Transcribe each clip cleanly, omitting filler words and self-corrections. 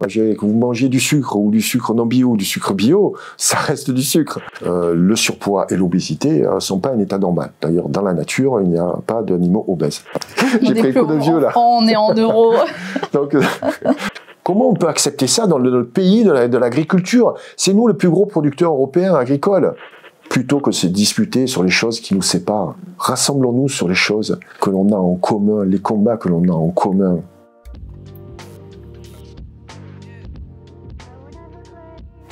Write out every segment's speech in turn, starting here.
Que vous mangez du sucre ou du sucre non bio ou du sucre bio, ça reste du sucre. Le surpoids et l'obésité sont pas un état normal. D'ailleurs, dans la nature, il n'y a pas d'animaux obèses. J'ai pris un coup de vieux là. On est en euros. Donc, comment on peut accepter ça dans le pays de l'agriculture? C'est nous le plus gros producteur européen agricole. Plutôt que de se disputer sur les choses qui nous séparent, rassemblons-nous sur les choses que l'on a en commun, les combats que l'on a en commun.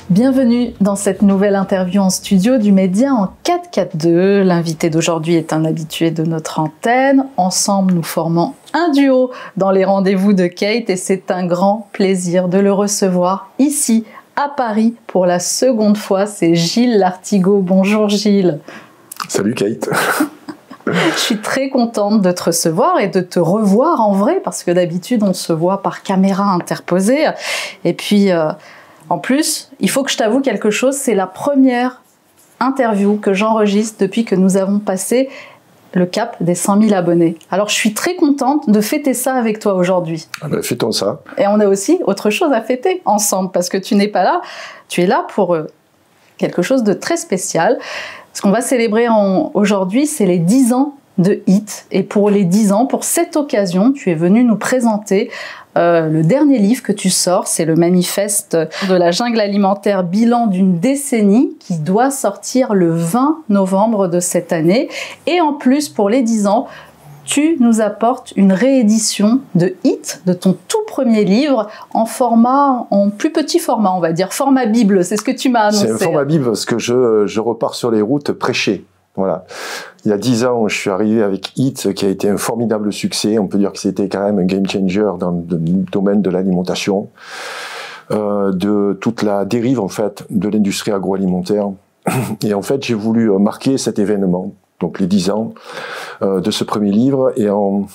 Bienvenue dans cette nouvelle interview en studio du Média en 4-4-2. L'invité d'aujourd'hui est un habitué de notre antenne. Ensemble, nous formons un duo dans les rendez-vous de Kate et c'est un grand plaisir de le recevoir ici, à Paris, pour la seconde fois. C'est Gilles Lartigot. Bonjour Gilles. Salut Kate. Je suis très contente de te recevoir et de te revoir en vrai parce que d'habitude, on se voit par caméra interposée. Et puis... En plus, il faut que je t'avoue quelque chose, c'est la première interview que j'enregistre depuis que nous avons passé le cap des 100 000 abonnés. Alors je suis très contente de fêter ça avec toi aujourd'hui. Ah ben, fêtons ça. Et on a aussi autre chose à fêter ensemble, parce que tu n'es pas là, tu es là pour quelque chose de très spécial. Ce qu'on va célébrer aujourd'hui, c'est les 10 ans de HIT. Et pour les 10 ans, pour cette occasion, tu es venu nous présenter le dernier livre que tu sors, c'est le manifeste de la jungle alimentaire, bilan d'une décennie, qui doit sortir le 20 novembre de cette année. Et en plus, pour les 10 ans, tu nous apportes une réédition de HIT, de ton tout premier livre, en plus petit format, on va dire, format Bible, c'est ce que tu m'as annoncé. C'est un format Bible parce que je repars sur les routes prêcher. Voilà. Il y a 10 ans, je suis arrivé avec HIT, qui a été un formidable succès. On peut dire que c'était quand même un game changer dans le domaine de l'alimentation, de toute la dérive en fait de l'industrie agroalimentaire. Et en fait, j'ai voulu marquer cet événement, donc les 10 ans de ce premier livre, et en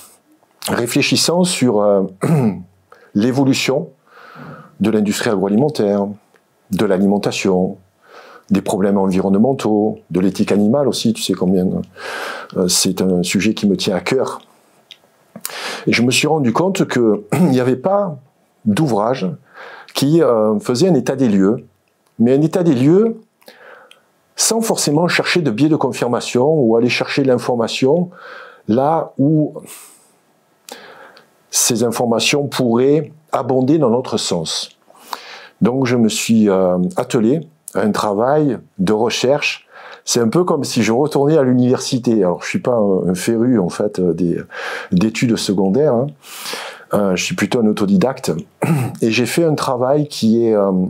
réfléchissant sur l'évolution de l'industrie agroalimentaire, de l'alimentation, des problèmes environnementaux, de l'éthique animale aussi, tu sais combien c'est un sujet qui me tient à cœur. Et je me suis rendu compte qu'il n'y avait pas d'ouvrage qui faisait un état des lieux, mais un état des lieux sans forcément chercher de biais de confirmation ou aller chercher l'information là où ces informations pourraient abonder dans notre sens. Donc je me suis attelé un travail de recherche. C'est un peu comme si je retournais à l'université. Alors, je suis pas un féru, en fait, d'études secondaires. Hein. Je suis plutôt un autodidacte. Et j'ai fait un travail qui est un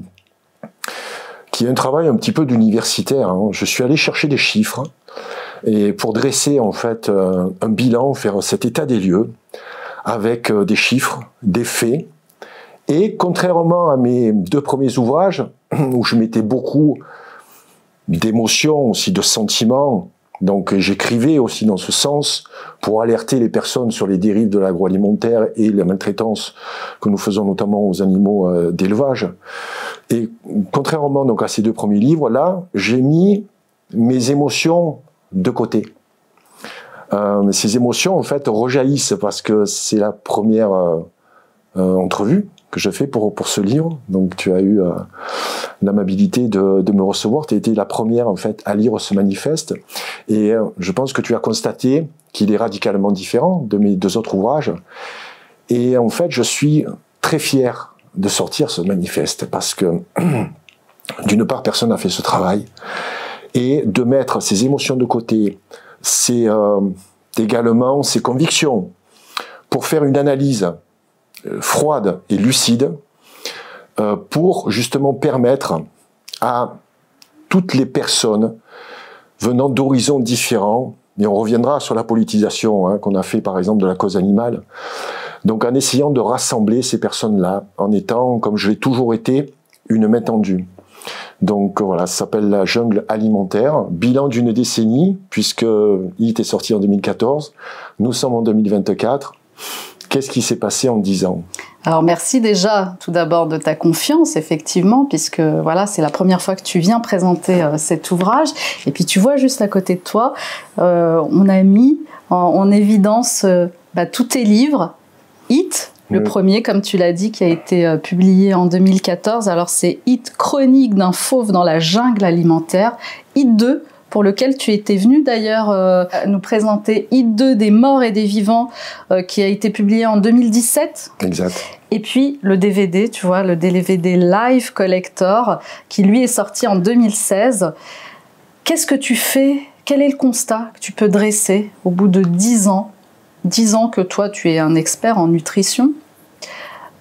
travail un petit peu d'universitaire. Hein. Je suis allé chercher des chiffres et pour dresser, en fait, un bilan, faire cet état des lieux avec des chiffres, des faits. Et contrairement à mes 2 premiers ouvrages, où je mettais beaucoup d'émotions, aussi de sentiments, donc j'écrivais aussi dans ce sens pour alerter les personnes sur les dérives de l'agroalimentaire et la maltraitance que nous faisons notamment aux animaux d'élevage. Et contrairement donc à ces 2 premiers livres, là, j'ai mis mes émotions de côté. Ces émotions, en fait, rejaillissent parce que c'est la première entrevue que je fais pour ce livre. Donc tu as eu l'amabilité de me recevoir. Tu as été la première en fait à lire ce manifeste et je pense que tu as constaté qu'il est radicalement différent de mes 2 autres ouvrages. Et en fait, je suis très fier de sortir ce manifeste parce que d'une part, personne n'a fait ce travail et de mettre ses émotions de côté, également ses convictions pour faire une analyse froide et lucide pour justement permettre à toutes les personnes venant d'horizons différents, et on reviendra sur la politisation qu'on a fait par exemple de la cause animale, donc en essayant de rassembler ces personnes-là, en étant, comme je l'ai toujours été, une main tendue. Donc voilà, ça s'appelle la jungle alimentaire, bilan d'une décennie, puisque il était sorti en 2014, nous sommes en 2024. Qu'est-ce qui s'est passé en 10 ans? Alors merci déjà tout d'abord de ta confiance, effectivement, puisque voilà, c'est la première fois que tu viens présenter cet ouvrage. Et puis tu vois juste à côté de toi, on a mis en évidence tous tes livres, HIT, Le premier, comme tu l'as dit, qui a été publié en 2014. Alors, c'est Hit Chronique d'un fauve dans la jungle alimentaire. Hit 2, pour lequel tu étais venu d'ailleurs nous présenter Hit 2 des morts et des vivants, qui a été publié en 2017. Exact. Et puis le DVD, tu vois, le DVD Live Collector, qui lui est sorti en 2016. Qu'est-ce que tu fais? Quel est le constat que tu peux dresser au bout de 10 ans? 10 ans que toi, tu es un expert en nutrition.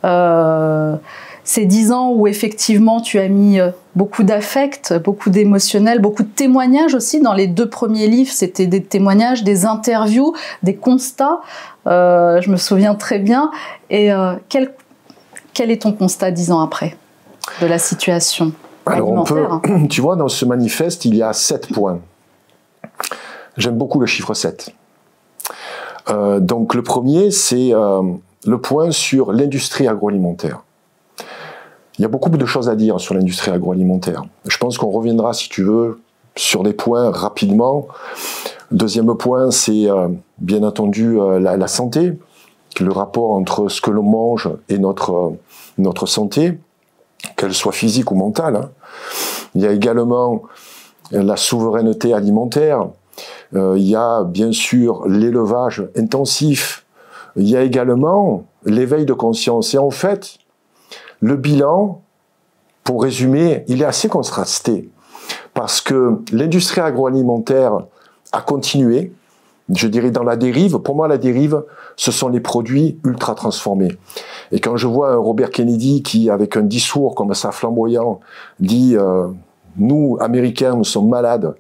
Ces 10 ans où effectivement tu as mis beaucoup d'affect, beaucoup d'émotionnel, beaucoup de témoignages aussi. Dans les 2 premiers livres, c'était des témoignages, des interviews, des constats. Je me souviens très bien. Et quel est ton constat 10 ans après de la situation alimentaire? Tu vois, dans ce manifeste, il y a 7 points. J'aime beaucoup le chiffre 7. Donc le premier, c'est le point sur l'industrie agroalimentaire. Il y a beaucoup de choses à dire sur l'industrie agroalimentaire. Je pense qu'on reviendra, si tu veux, sur les points rapidement. Deuxième point, c'est bien entendu la santé, le rapport entre ce que l'on mange et notre santé, qu'elle soit physique ou mentale. Hein. Il y a également la souveraineté alimentaire. Il y a bien sûr l'élevage intensif. Il y a également l'éveil de conscience. Et en fait, le bilan, pour résumer, il est assez contrasté. Parce que l'industrie agroalimentaire a continué, je dirais dans la dérive. Pour moi, la dérive, ce sont les produits ultra transformés. Et quand je vois un Robert Kennedy qui, avec un discours comme ça flamboyant, dit nous, Américains, nous sommes malades,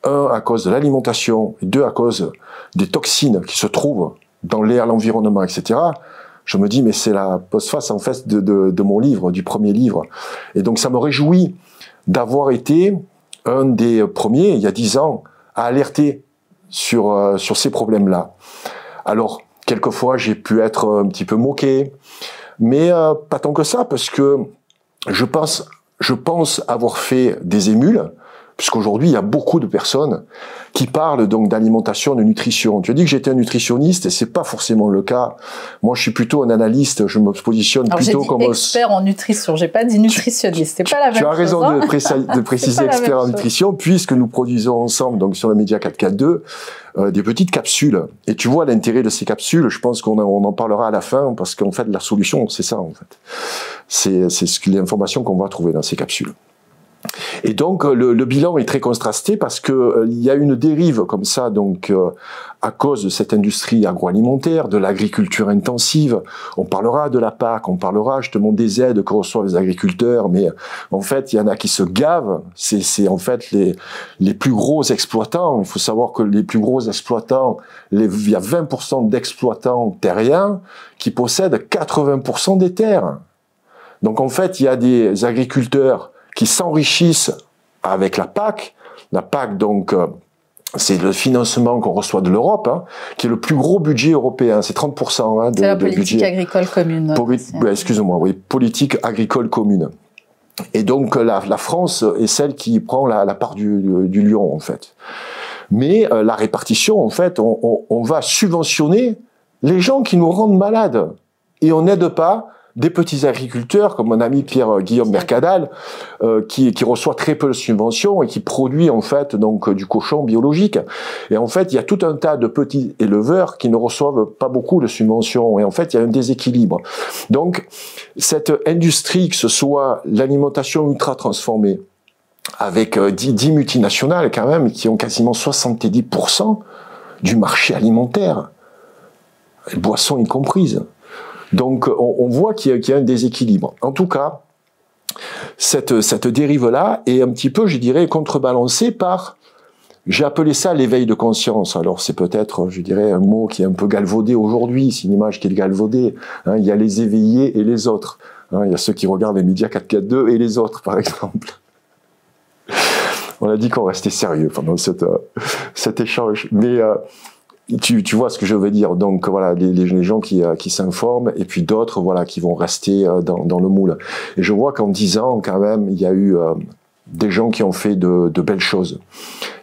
1, à cause de l'alimentation, et 2, à cause des toxines qui se trouvent dans l'air, l'environnement, etc., je me dis, mais c'est la postface, en fait, de mon livre, du premier livre. Et donc, ça me réjouit d'avoir été un des premiers, il y a 10 ans, à alerter sur ces problèmes-là. Alors, quelquefois, j'ai pu être un petit peu moqué, mais pas tant que ça, parce que je pense avoir fait des émules, puisqu'aujourd'hui, il y a beaucoup de personnes qui parlent donc d'alimentation, de nutrition. Tu as dit que j'étais un nutritionniste, et c'est pas forcément le cas. Moi, je suis plutôt un analyste, je me positionne plutôt comme... expert en nutrition, j'ai pas dit nutritionniste, c'est pas la même chose. Tu as raison de préciser expert en nutrition, puisque nous produisons ensemble, donc sur le Média 442, des petites capsules. Et tu vois l'intérêt de ces capsules, je pense qu'on en parlera à la fin, parce qu'en fait, la solution, c'est ça, en fait. C'est l'information qu'on va trouver dans ces capsules. Et donc le bilan est très contrasté parce que il y a une dérive comme ça, donc à cause de cette industrie agroalimentaire, de l'agriculture intensive. On parlera de la PAC, on parlera justement des aides que reçoivent les agriculteurs, mais en fait il y en a qui se gavent. C'est en fait les plus gros exploitants. Il faut savoir que les plus gros exploitants, il y a 20% d'exploitants terriens qui possèdent 80% des terres. Donc en fait il y a des agriculteurs qui s'enrichissent avec la PAC. La PAC, donc, c'est le financement qu'on reçoit de l'Europe, hein, qui est le plus gros budget européen. C'est 30% de budget. C'est la politique agricole commune. Excusez-moi, oui, politique agricole commune. Et donc, la France est celle qui prend la part du lion, en fait. Mais la répartition, en fait, on va subventionner les gens qui nous rendent malades. Et on n'aide pas des petits agriculteurs, comme mon ami Pierre-Guillaume Mercadal, qui reçoit très peu de subventions et qui produit en fait donc du cochon biologique. Et en fait, il y a tout un tas de petits éleveurs qui ne reçoivent pas beaucoup de subventions. Et en fait, il y a un déséquilibre. Donc, cette industrie, que ce soit l'alimentation ultra transformée, avec 10 multinationales quand même, qui ont quasiment 70% du marché alimentaire, boissons y comprises. Donc, on voit qu'il y a un déséquilibre. En tout cas, cette dérive-là est un petit peu, je dirais, contrebalancée par, j'ai appelé ça l'éveil de conscience. Alors, c'est peut-être, je dirais, un mot qui est un peu galvaudé aujourd'hui, c'est une image qui est galvaudée. Hein, il y a les éveillés et les autres. Hein, il y a ceux qui regardent les médias 442 et les autres, par exemple. On a dit qu'on restait sérieux pendant cet échange. Mais... Tu vois ce que je veux dire. Donc voilà, les gens qui s'informent et puis d'autres voilà qui vont rester dans le moule. Et je vois qu'en 10 ans quand même il y a eu des gens qui ont fait de belles choses.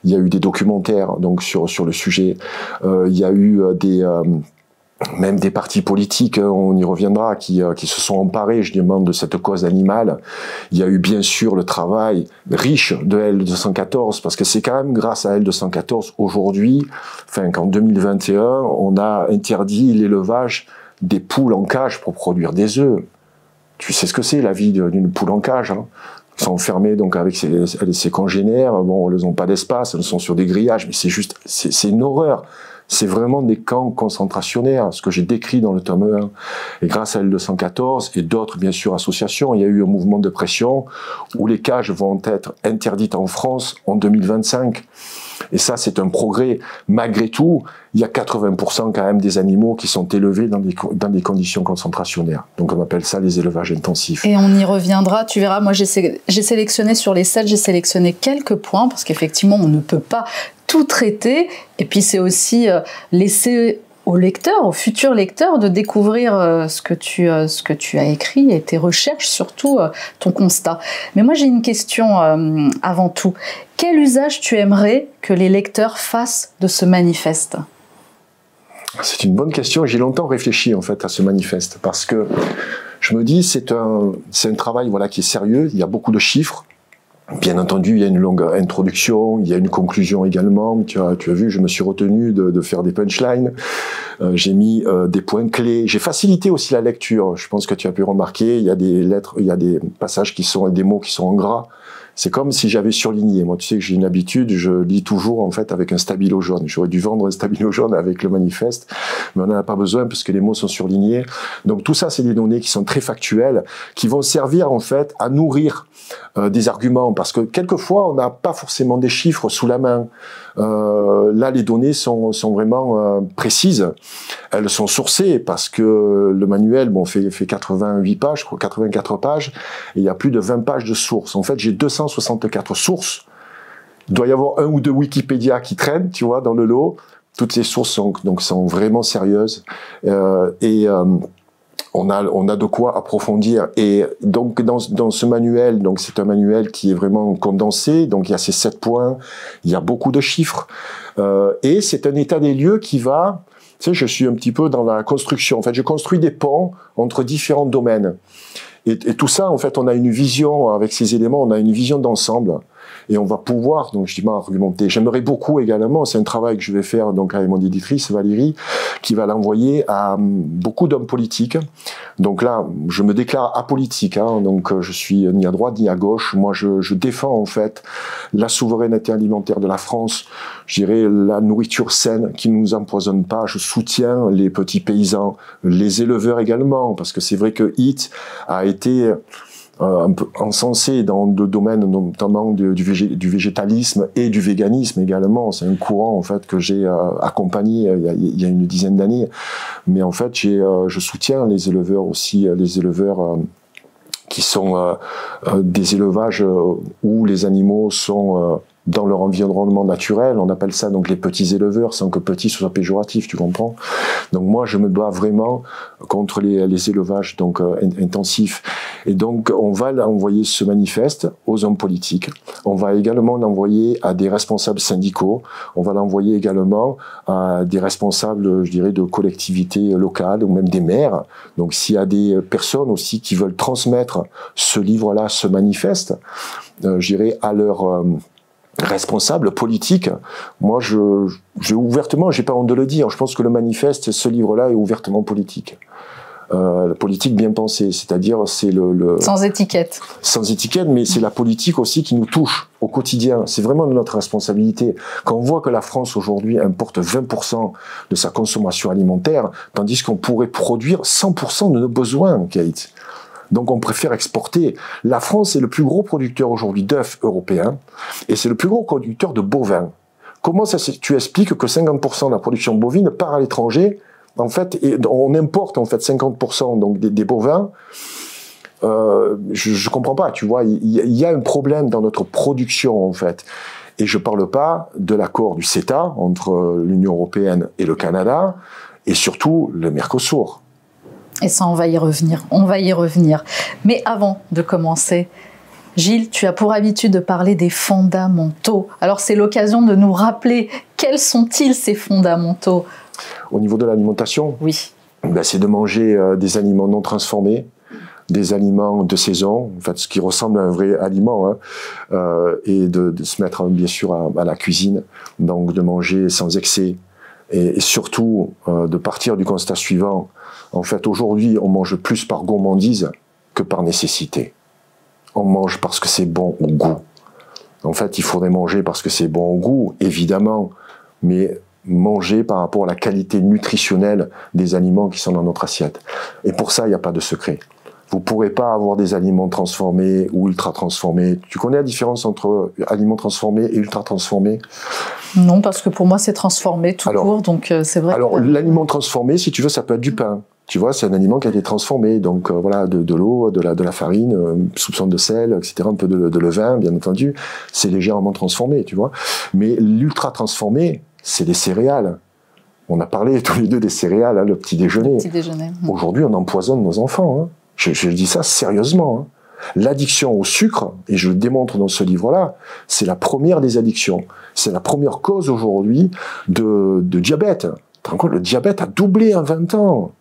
Il y a eu des documentaires donc sur le sujet. Il y a eu même des partis politiques, on y reviendra, qui se sont emparés, je demande, de cette cause animale. Il y a eu bien sûr le travail riche de L214, parce que c'est quand même grâce à L214 aujourd'hui, enfin qu'en 2021, on a interdit l'élevage des poules en cage pour produire des œufs. Tu sais ce que c'est la vie d'une poule en cage, hein. Elles sont enfermées donc avec ses congénères, bon, elles n'ont pas d'espace, elles sont sur des grillages, mais c'est juste, c'est une horreur. C'est vraiment des camps concentrationnaires, ce que j'ai décrit dans le tome 1. Et grâce à L214 et d'autres, bien sûr, associations, il y a eu un mouvement de pression où les cages vont être interdites en France en 2025. Et ça, c'est un progrès. Malgré tout, il y a 80% quand même des animaux qui sont élevés dans des conditions concentrationnaires. Donc on appelle ça les élevages intensifs. Et on y reviendra, tu verras, moi j'ai sélectionné sur les 7, j'ai sélectionné quelques points, parce qu'effectivement on ne peut pas tout traiter, et puis c'est aussi laisser aux lecteurs, aux futurs lecteurs, de découvrir ce que tu as écrit et tes recherches, surtout ton constat. Mais moi j'ai une question avant tout. Quel usage tu aimerais que les lecteurs fassent de ce manifeste ? C'est une bonne question. J'ai longtemps réfléchi en fait à ce manifeste, parce que je me dis c'est un travail voilà qui est sérieux. Il y a beaucoup de chiffres. Bien entendu, il y a une longue introduction, il y a une conclusion également. Tu as vu, je me suis retenu de faire des punchlines. J'ai mis des points clés. J'ai facilité aussi la lecture. Je pense que tu as pu remarquer, il y a des lettres, il y a des passages des mots qui sont en gras. C'est comme si j'avais surligné. Moi, tu sais que j'ai une habitude, je lis toujours en fait avec un stabilo jaune. J'aurais dû vendre un stabilo jaune avec le manifeste, mais on n'en a pas besoin parce que les mots sont surlignés. Donc tout ça, c'est des données qui sont très factuelles, qui vont servir en fait à nourrir des arguments, parce que quelquefois on n'a pas forcément des chiffres sous la main. Là, les données sont vraiment précises. Elles sont sourcées parce que le manuel fait 88 pages, 84 pages, et il y a plus de 20 pages de sources. En fait, j'ai 264 sources. Il doit y avoir un ou deux Wikipédia qui traînent, tu vois, dans le lot. Toutes ces sources sont vraiment sérieuses. On a de quoi approfondir. Et donc, dans ce manuel, donc c'est un manuel qui est vraiment condensé. Donc, il y a ces 7 points. Il y a beaucoup de chiffres. Et c'est un état des lieux qui va, tu sais, je suis un petit peu dans la construction. En fait, je construis des ponts entre différents domaines. Et tout ça, en fait, on a une vision, avec ces éléments, on a une vision d'ensemble. Et on va pouvoir, donc, justement, argumenter. J'aimerais beaucoup également, c'est un travail que je vais faire, donc, avec mon éditrice, Valérie, qui va l'envoyer à beaucoup d'hommes politiques. Donc là, je me déclare apolitique, hein, donc, je suis ni à droite ni à gauche. Moi, je défends, en fait, la souveraineté alimentaire de la France. Je dirais la nourriture saine qui ne nous empoisonne pas. Je soutiens les petits paysans, les éleveurs également, parce que c'est vrai que HIT a été un peu encensé dans le domaine notamment du végétalisme et du véganisme également. C'est un courant en fait que j'ai accompagné il y a une dizaine d'années. Mais en fait, je soutiens les éleveurs aussi, les éleveurs qui sont des élevages où les animaux sont dans leur environnement naturel. On appelle ça donc les petits éleveurs, sans que petit soit péjoratif, tu comprends. Donc moi, je me bats vraiment contre les élevages donc intensifs. Et donc, on va envoyer ce manifeste aux hommes politiques. On va également l'envoyer à des responsables syndicaux. On va l'envoyer également à des responsables, je dirais, de collectivités locales ou même des maires. Donc, s'il y a des personnes aussi qui veulent transmettre ce livre-là, ce manifeste, je dirais, à leur responsable politique, moi ouvertement, j'ai pas honte de le dire, je pense que le manifeste, ce livre-là est ouvertement politique. Politique bien pensée, c'est-à-dire c'est sans étiquette. Sans étiquette, mais c'est la politique aussi qui nous touche au quotidien. C'est vraiment de notre responsabilité. Quand on voit que la France aujourd'hui importe 20% de sa consommation alimentaire, tandis qu'on pourrait produire 100% de nos besoins, Kate. Donc on préfère exporter. La France est le plus gros producteur aujourd'hui d'œufs européens et c'est le plus gros producteur de bovins. Comment tu expliques que 50% de la production bovine part à l'étranger? En fait, on importe en fait 50% donc des bovins. Je comprends pas, tu vois. Il y a un problème dans notre production en fait. Et je parle pas de l'accord du CETA entre l'Union européenne et le Canada et surtout le Mercosur. Et ça, on va y revenir. On va y revenir. Mais avant de commencer, Gilles, tu as pour habitude de parler des fondamentaux. Alors, c'est l'occasion de nous rappeler quels sont-ils ces fondamentaux Au niveau de l'alimentation, Oui. ben, c'est de manger des aliments non transformés, des aliments de saison, en fait, ce qui ressemble à un vrai aliment, hein, et de se mettre bien sûr à la cuisine, donc de manger sans excès, et surtout de partir du constat suivant. En fait, aujourd'hui, on mange plus par gourmandise que par nécessité. On mange parce que c'est bon au goût. En fait, il faudrait manger parce que c'est bon au goût, évidemment, mais manger par rapport à la qualité nutritionnelle des aliments qui sont dans notre assiette. Et pour ça, il n'y a pas de secret. Vous ne pourrez pas avoir des aliments transformés ou ultra transformés. Tu connais la différence entre aliments transformés et ultra transformés? Non, parce que pour moi, c'est transformé tout court, donc c'est vrai. Alors, l'aliment transformé, si tu veux, ça peut être du pain. Tu vois, c'est un aliment qui a été transformé. Donc, voilà, de l'eau, de la farine, soupçon de sel, etc., un peu de levain, bien entendu. C'est légèrement transformé, tu vois. Mais l'ultra transformé, c'est les céréales. On a parlé tous les deux des céréales, hein, le petit déjeuner. Le petit déjeuner. Aujourd'hui, on empoisonne nos enfants, hein. Je dis ça sérieusement, hein. L'addiction au sucre, et je le démontre dans ce livre-là, c'est la première des addictions. C'est la première cause aujourd'hui de diabète. Tu te rends compte, le diabète a doublé en 20 ans.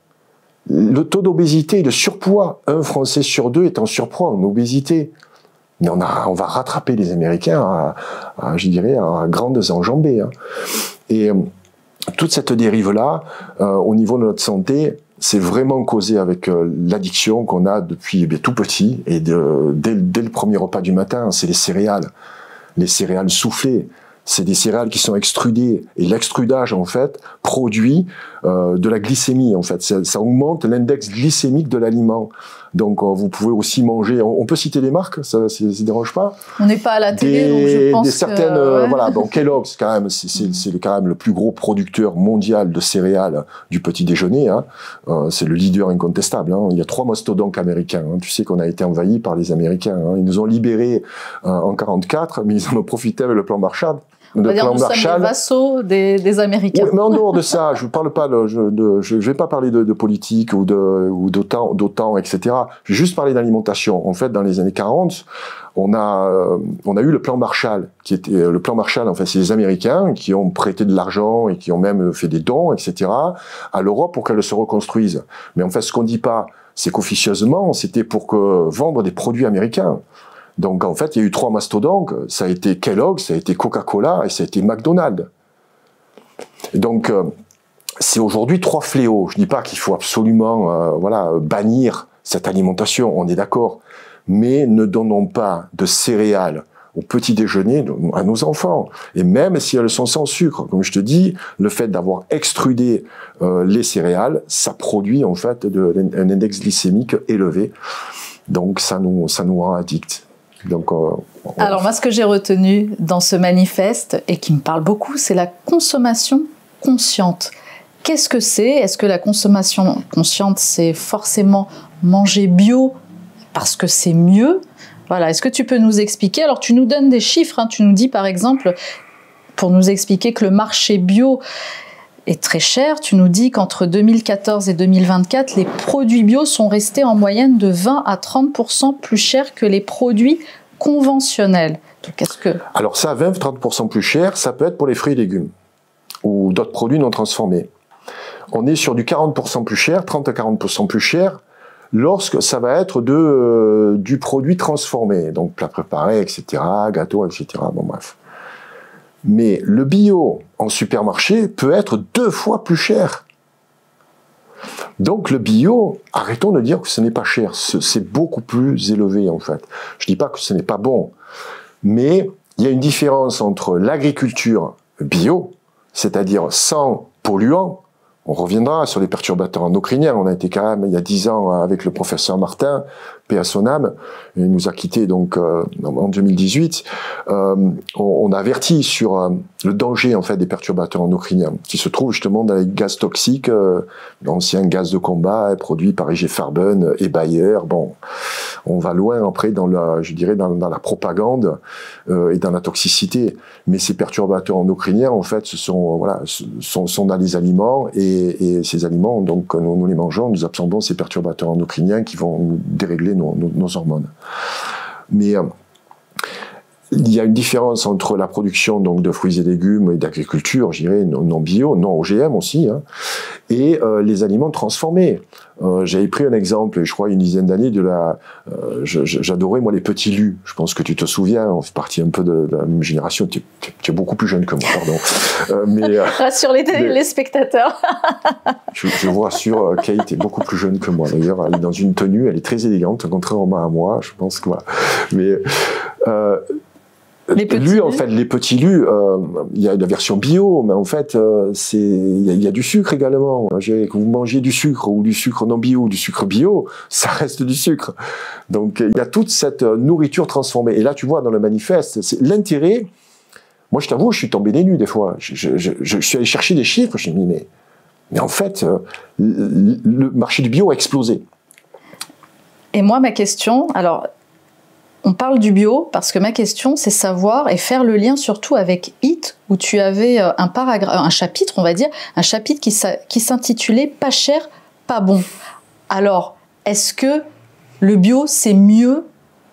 Le taux d'obésité et de surpoids, un Français sur deux est en surpoids, en obésité. Mais on va rattraper les Américains je dirais, à grandes enjambées, hein. Et toute cette dérive-là, au niveau de notre santé, c'est vraiment causé avec l'addiction qu'on a depuis tout petit, et dès le premier repas du matin, c'est les céréales soufflées. C'est des céréales qui sont extrudées, et l'extrudage, en fait, produit de la glycémie, en fait. Ça augmente l'index glycémique de l'aliment. Donc, vous pouvez aussi manger... On peut citer des marques, ça ne dérange pas? On n'est pas à la télé, donc je pense certaines, que... Ouais. Voilà, donc Kellogg's, quand même, c'est quand même le plus gros producteur mondial de céréales du petit déjeuner, hein. C'est le leader incontestable, hein. Il y a 3 mastodontes américains, hein. Tu sais qu'on a été envahis par les Américains, hein. Ils nous ont libérés en 1944, mais ils en ont profité avec le plan Marshall. On va dire nous sommes les vassaux des Américains. Oui, mais en dehors de ça, je parle pas, je vais pas parler de politique ou d'OTAN, etc. Je vais juste parler d'alimentation. En fait, dans les années 40, on a eu le plan Marshall, qui était le plan Marshall. En fait, c'est les Américains qui ont prêté de l'argent et qui ont même fait des dons, etc. à l'Europe pour qu'elle se reconstruise. Mais en fait, ce qu'on dit pas, c'est qu'officieusement, c'était pour vendre des produits américains. Donc, en fait, il y a eu 3 mastodontes. Ça a été Kellogg, ça a été Coca-Cola et ça a été McDonald's. Et donc, c'est aujourd'hui 3 fléaux. Je dis pas qu'il faut absolument, bannir cette alimentation. On est d'accord. Mais ne donnons pas de céréales au petit déjeuner à nos enfants. Et même si elles sont sans sucre, comme je te dis, le fait d'avoir extrudé les céréales, ça produit en fait un index glycémique élevé. Donc, ça nous rend addicts. Donc, alors moi, ce que j'ai retenu dans ce manifeste et qui me parle beaucoup, c'est la consommation consciente. Qu'est-ce que c'est? Est-ce que la consommation consciente, c'est forcément manger bio parce que c'est mieux? Voilà. Est-ce que tu peux nous expliquer? Alors, tu nous donnes des chiffres, hein. Tu nous dis par exemple, pour nous expliquer que le marché bio est très cher, tu nous dis qu'entre 2014 et 2024, les produits bio sont restés en moyenne de 20 à 30% plus chers que les produits conventionnels. Donc, alors ça, 20-30% plus cher, ça peut être pour les fruits et légumes ou d'autres produits non transformés. On est sur du 40% plus cher, 30 à 40% plus cher, lorsque ça va être du produit transformé, donc plat préparé, etc., gâteau, etc., bon bref. Mais le bio en supermarché peut être 2 fois plus cher. Donc le bio, arrêtons de dire que ce n'est pas cher, c'est beaucoup plus élevé en fait. Je dis pas que ce n'est pas bon, mais il y a une différence entre l'agriculture bio, c'est-à-dire sans polluants. On reviendra sur les perturbateurs endocriniens. On a été quand même, il y a 10 ans, avec le professeur Martin, paix à son âme, il nous a quittés donc en 2018. On a averti sur le danger en fait des perturbateurs endocriniens, qui se trouvent justement dans les gaz toxiques, l'ancien gaz de combat produit par IG Farben et Bayer. Bon, on va loin après dans dans la propagande et dans la toxicité. Mais ces perturbateurs endocriniens, en fait, sont dans les aliments et ces aliments, donc nous les mangeons, nous absorbons ces perturbateurs endocriniens qui vont nous dérégler nos hormones. Mais il y a une différence entre la production donc de fruits et légumes et d'agriculture, je dirais non bio, non OGM aussi, hein, et les aliments transformés. J'avais pris un exemple, je crois, une dizaine d'années de la. J'adorais moi les petits lus. Je pense que tu te souviens. On fait partie un peu de la même génération. Tu es beaucoup plus jeune que moi, pardon. Rassure les spectateurs. Je vous rassure, Kate est beaucoup plus jeune que moi. D'ailleurs, elle est dans une tenue, elle est très élégante, contrairement à moi. Je pense que voilà. Mais en fait, les petits lus, il y a la version bio, mais en fait, il y a du sucre également. Que vous mangez du sucre ou du sucre non bio ou du sucre bio, ça reste du sucre. Donc, il y a toute cette nourriture transformée. Et là, tu vois, dans le manifeste, c'est l'intérêt. Moi, je t'avoue, je suis tombé des nues des fois. Je suis allé chercher des chiffres, je me suis dit, mais en fait, le marché du bio a explosé. Et moi, ma question, alors, on parle du bio parce que ma question, c'est savoir et faire le lien surtout avec HIT, où tu avais un chapitre, on va dire, un chapitre qui s'intitulait « Pas cher, pas bon ». Alors, est-ce que le bio, c'est mieux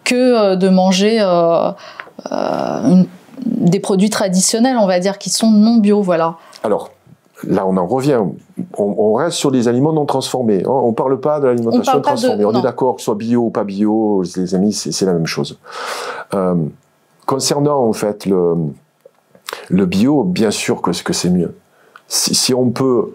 que de manger des produits traditionnels, on va dire, qui sont non bio, voilà? Alors, là, on en revient. On reste sur des aliments non transformés. Hein. On ne parle pas de l'alimentation transformée. On est d'accord que ce soit bio ou pas bio, les amis, c'est la même chose. Concernant, en fait, le bio, bien sûr que c'est mieux. Si on peut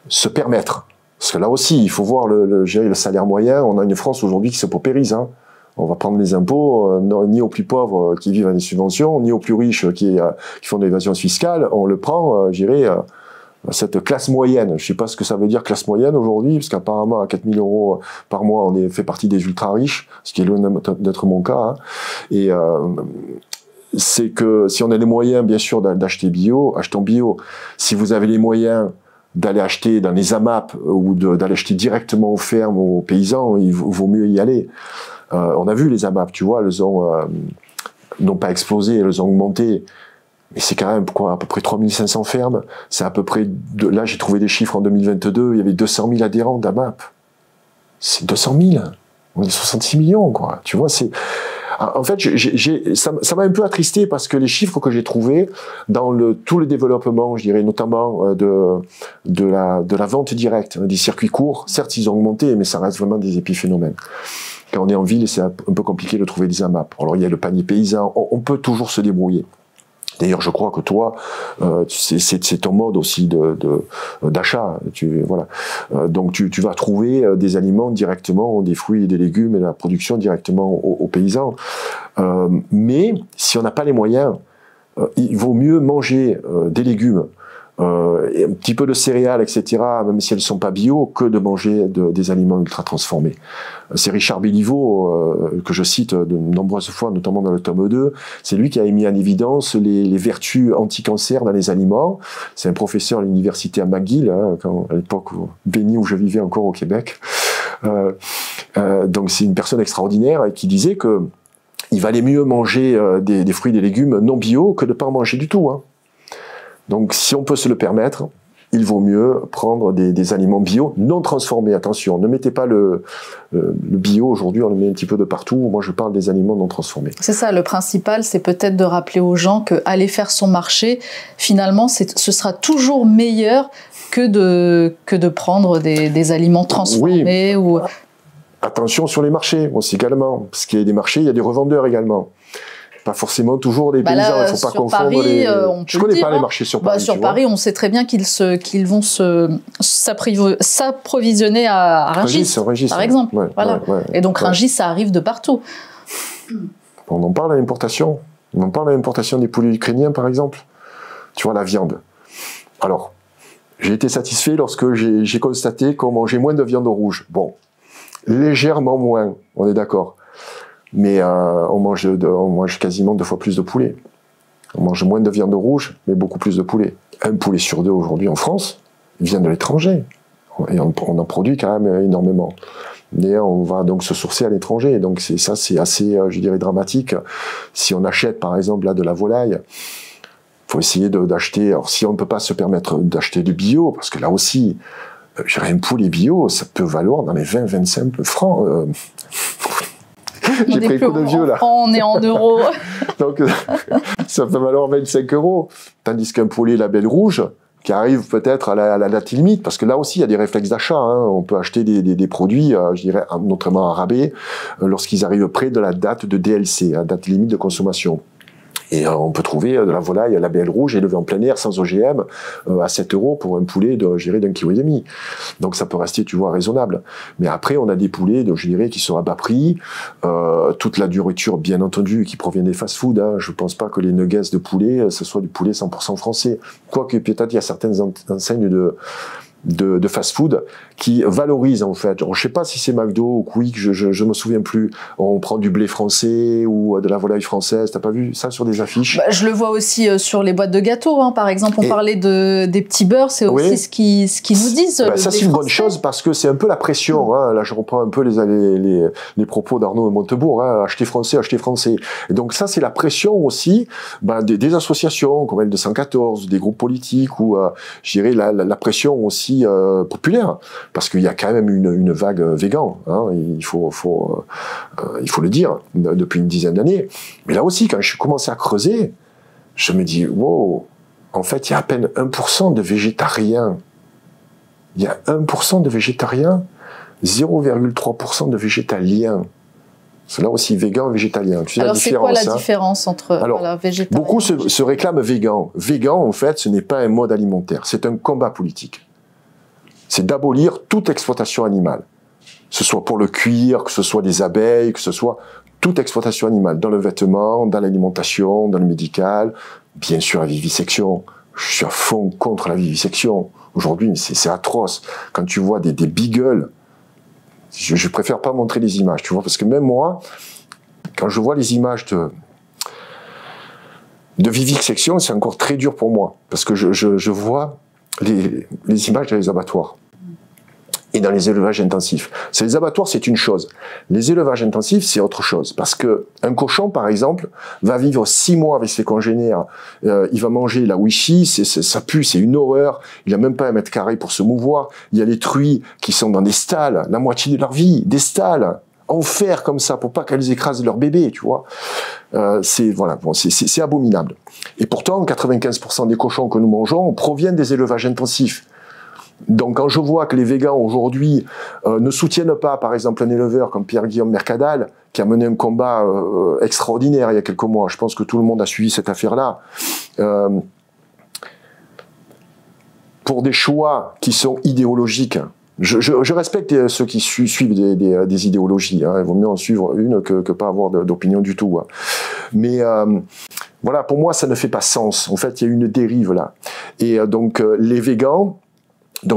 se permettre, parce que là aussi, il faut voir le salaire moyen. On a une France aujourd'hui qui se paupérise. Hein. On va prendre les impôts, ni aux plus pauvres qui vivent à des subventions, ni aux plus riches qui font de l'évasion fiscale. On le prend, je dirais, cette classe moyenne. Je ne sais pas ce que ça veut dire classe moyenne aujourd'hui, parce qu'apparemment à 4 000 € par mois, on fait partie des ultra riches, ce qui est loin d'être mon cas. Hein. Et c'est que si on a les moyens, bien sûr, d'acheter bio, achetons bio. Si vous avez les moyens d'aller acheter dans les AMAP ou d'aller acheter directement aux fermes, aux paysans, il vaut mieux y aller. On a vu les AMAP, tu vois, elles n'ont pas explosé, elles ont augmenté. Mais c'est quand même quoi, à peu près 3500 fermes. C'est à peu près, là j'ai trouvé des chiffres en 2022, il y avait 200 000 adhérents d'AMAP. C'est 200 000. On est 66 millions, quoi. Tu vois, c'est... En fait, ça m'a un peu attristé parce que les chiffres que j'ai trouvés dans tout le développement, je dirais notamment de la vente directe, des circuits courts, certes ils ont augmenté, mais ça reste vraiment des épiphénomènes. Quand on est en ville, c'est un peu compliqué de trouver des AMAP. Alors il y a le panier paysan, on peut toujours se débrouiller. D'ailleurs, je crois que toi, c'est ton mode aussi d'achat. Voilà. Donc, tu vas trouver des aliments directement, des fruits et des légumes et la production directement aux paysans. Mais si on n'a pas les moyens, il vaut mieux manger des légumes, et un petit peu de céréales, etc., même si elles ne sont pas bio, que de manger des aliments ultra transformés. C'est Richard Béliveau, que je cite de nombreuses fois, notamment dans le tome 2, c'est lui qui a mis en évidence les vertus anti-cancer dans les aliments. C'est un professeur à l'université à McGill, hein, à l'époque béni où je vivais encore au Québec. Donc c'est une personne extraordinaire qui disait que il valait mieux manger des fruits et des légumes non bio que de ne pas en manger du tout, hein. Donc, si on peut se le permettre, il vaut mieux prendre des aliments bio non transformés. Attention, ne mettez pas le bio aujourd'hui, on le met un petit peu de partout. Moi, je parle des aliments non transformés. C'est ça, le principal, c'est peut-être de rappeler aux gens qu'aller faire son marché, finalement, ce sera toujours meilleur que de prendre des aliments transformés. Oui. Attention sur les marchés aussi également, parce qu'il y a des marchés, il y a des revendeur également. Pas forcement toujours des paysans, il ne faut pas confondre Paris, je ne connais pas les marchés sur Paris. Sur Paris, on sait très bien qu'ils vont s'approvisionner à Rungis, par exemple. Ouais, voilà. Et donc Rungis, ça arrive de partout. On en parle à l'importation. On en parle à l'importation des poulets ukrainiens, par exemple. Tu vois, la viande. Alors, j'ai été satisfait lorsque j'ai constaté qu'on mangeait moins de viande rouge. Bon, légèrement moins, on est d'accord. Mais on mange quasiment 2 fois plus de poulet. On mange moins de viande rouge, mais beaucoup plus de poulet. Un poulet sur 2 aujourd'hui en France vient de l'étranger. Et on en produit quand même énormément. D'ailleurs, on va donc se sourcer à l'étranger. Donc c'est assez, je dirais, dramatique. Si on achète par exemple là de la volaille, faut essayer d'acheter. Alors si on ne peut pas se permettre d'acheter du bio, parce que là aussi, un poulet bio, ça peut valoir dans les 20-25 francs. J'ai pris un coup de vieux, là. On est en euros. Donc, ça peut valoir 25 €. Tandis qu'un poulet label rouge, qui arrive peut-être à la date limite, parce que là aussi, il y a des réflexes d'achat. Hein. On peut acheter des produits, je dirais, notamment à rabais, lorsqu'ils arrivent près de la date de DLC, la date limite de consommation. Et on peut trouver de la volaille label rouge élevée en plein air sans OGM à 7 € pour un poulet de, je dirais, d'1,5 kg. Donc ça peut rester, tu vois, raisonnable. Mais après, on a des poulets, je dirais, qui sont à bas prix, toute la nourriture, bien entendu, qui provient des fast-foods. Hein. Je pense pas que les nuggets de poulet, ce soit du poulet 100% français. Quoique peut-être il y a certaines enseignes de fast-food qui valorisent en fait. Je sais pas si c'est McDo ou Quick, je me souviens plus. On prend du blé français ou de la volaille française. T'as pas vu ça sur des affiches? Bah, je le vois aussi sur les boîtes de gâteaux. Hein. Par exemple, on parlait des petits beurres, c'est aussi ce qu'ils nous disent. Bah, ça c'est une bonne chose parce que c'est un peu la pression. Hein. Là, je reprends un peu les propos d'Arnaud Montebourg. Hein. Acheter français, acheter français. Et donc ça c'est la pression aussi des associations comme L214, des groupes politiques ou je dirais la pression aussi populaire. Parce qu'il y a quand même une vague végan, hein, il faut le dire, depuis une dizaine d'années. Mais là aussi, quand je suis commencé à creuser, je me dis, wow, en fait, il y a à peine 1% de végétariens. Il y a 1% de végétariens, 0,3% de végétaliens. C'est là aussi végan, végétalien. Tu sais. Alors, c'est quoi la différence entre végétarien? Beaucoup se réclament végan. Végan, en fait, ce n'est pas un mode alimentaire, c'est un combat politique. C'est d'abolir toute exploitation animale. Que ce soit pour le cuir, que ce soit des abeilles, que ce soit toute exploitation animale, dans le vêtement, dans l'alimentation, dans le médical, bien sûr la vivisection. Je suis à fond contre la vivisection. Aujourd'hui, c'est atroce. Quand tu vois des beagles, je préfère pas montrer les images, tu vois, parce que même moi, quand je vois les images de vivisection, c'est encore très dur pour moi, parce que je vois les images dans les abattoirs et dans les élevages intensifs. Les abattoirs, c'est une chose. Les élevages intensifs, c'est autre chose. Parce que un cochon, par exemple, va vivre 6 mois avec ses congénères. Il va manger la wishi, ça pue, c'est une horreur. Il n'a même pas 1 mètre carré pour se mouvoir. Il y a les truies qui sont dans des stalles, la moitié de leur vie, des stalles en fer comme ça, pour pas qu'elles écrasent leur bébé, tu vois. C'est abominable. Et pourtant, 95% des cochons que nous mangeons proviennent des élevages intensifs. Donc quand je vois que les végans aujourd'hui ne soutiennent pas, par exemple, un éleveur comme Pierre-Guillaume Mercadal, qui a mené un combat extraordinaire il y a quelques mois, je pense que tout le monde a suivi cette affaire-là, pour des choix qui sont idéologiques. Je respecte ceux qui suivent des idéologies. Hein. Il vaut mieux en suivre une que pas avoir d'opinion du tout. Hein. Mais voilà, pour moi, ça ne fait pas sens. En fait, il y a une dérive là. Et donc, les végans,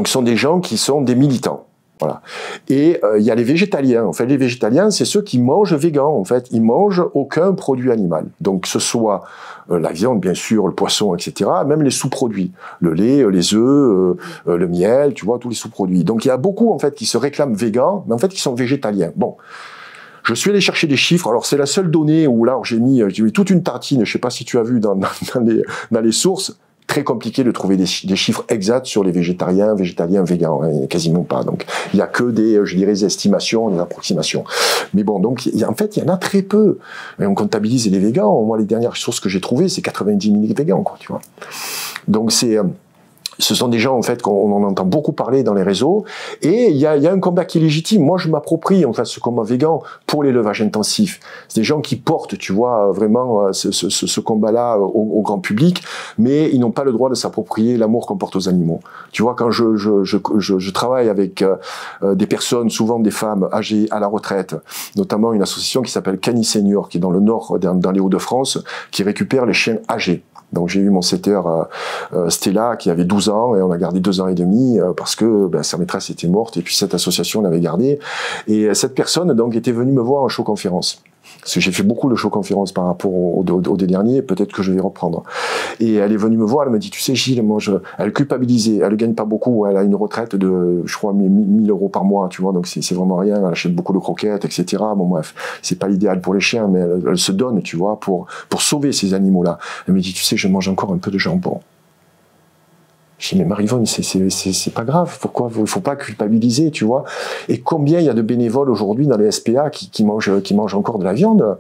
sont des gens qui sont des militants. Voilà. Et il y a les végétaliens. En fait, les végétaliens, c'est ceux qui mangent végan. En fait, ils mangent aucun produit animal. Donc, que ce soit la viande, bien sûr, le poisson, etc., même les sous-produits, le lait, les œufs, le miel, tu vois, tous les sous-produits. Donc, il y a beaucoup en fait qui se réclament végan, mais en fait qui sont végétaliens. Bon. Je suis allé chercher des chiffres. Alors, c'est la seule donnée où là, j'ai mis toute une tartine. Je sais pas si tu as vu dans les sources. Très compliqué de trouver des chiffres exacts sur les végétariens, végans, hein, quasiment pas. Donc, il y a que je dirais, des estimations, des approximations. Mais bon, donc, en fait, il y en a très peu. Et on comptabilise les végans. Moi, les dernières sources que j'ai trouvées, c'est 90 000 végans, quoi, tu vois. Donc, ce sont des gens, en fait, qu'on en entend beaucoup parler dans les réseaux. Et il y a un combat qui est légitime. Moi, je m'approprie, en fait, ce combat végan pour l'élevage intensif. C'est des gens qui portent, tu vois, vraiment ce combat-là au grand public, mais ils n'ont pas le droit de s'approprier l'amour qu'on porte aux animaux. Tu vois, quand je travaille avec des personnes, souvent des femmes âgées à la retraite, notamment une association qui s'appelle Cani Senior, qui est dans le nord, dans les Hauts-de-France, qui récupère les chiens âgés. Donc j'ai eu mon setter Stella qui avait 12 ans et on l'a gardé 2 ans et demi parce que sa maîtresse était morte et puis cette association l'avait gardé. Et cette personne donc était venue me voir en show-conférence. Parce que j'ai fait beaucoup de show-conférences par rapport aux deux derniers, peut-être que je vais reprendre. Et elle est venue me voir, elle me dit, tu sais Gilles, elle est culpabilisée, elle ne gagne pas beaucoup, elle a une retraite de, je crois, 1 000 € par mois, tu vois, donc c'est vraiment rien, elle achète beaucoup de croquettes, etc. Bon bref, c'est pas l'idéal pour les chiens, mais elle se donne, tu vois, pour sauver ces animaux-là. Elle me dit, tu sais, je mange encore un peu de jambon. Je dis, mais Marie-Vonne, c'est pas grave. Pourquoi? Il faut pas culpabiliser, tu vois. Et combien il y a de bénévoles aujourd'hui dans les SPA qui mangent encore de la viande?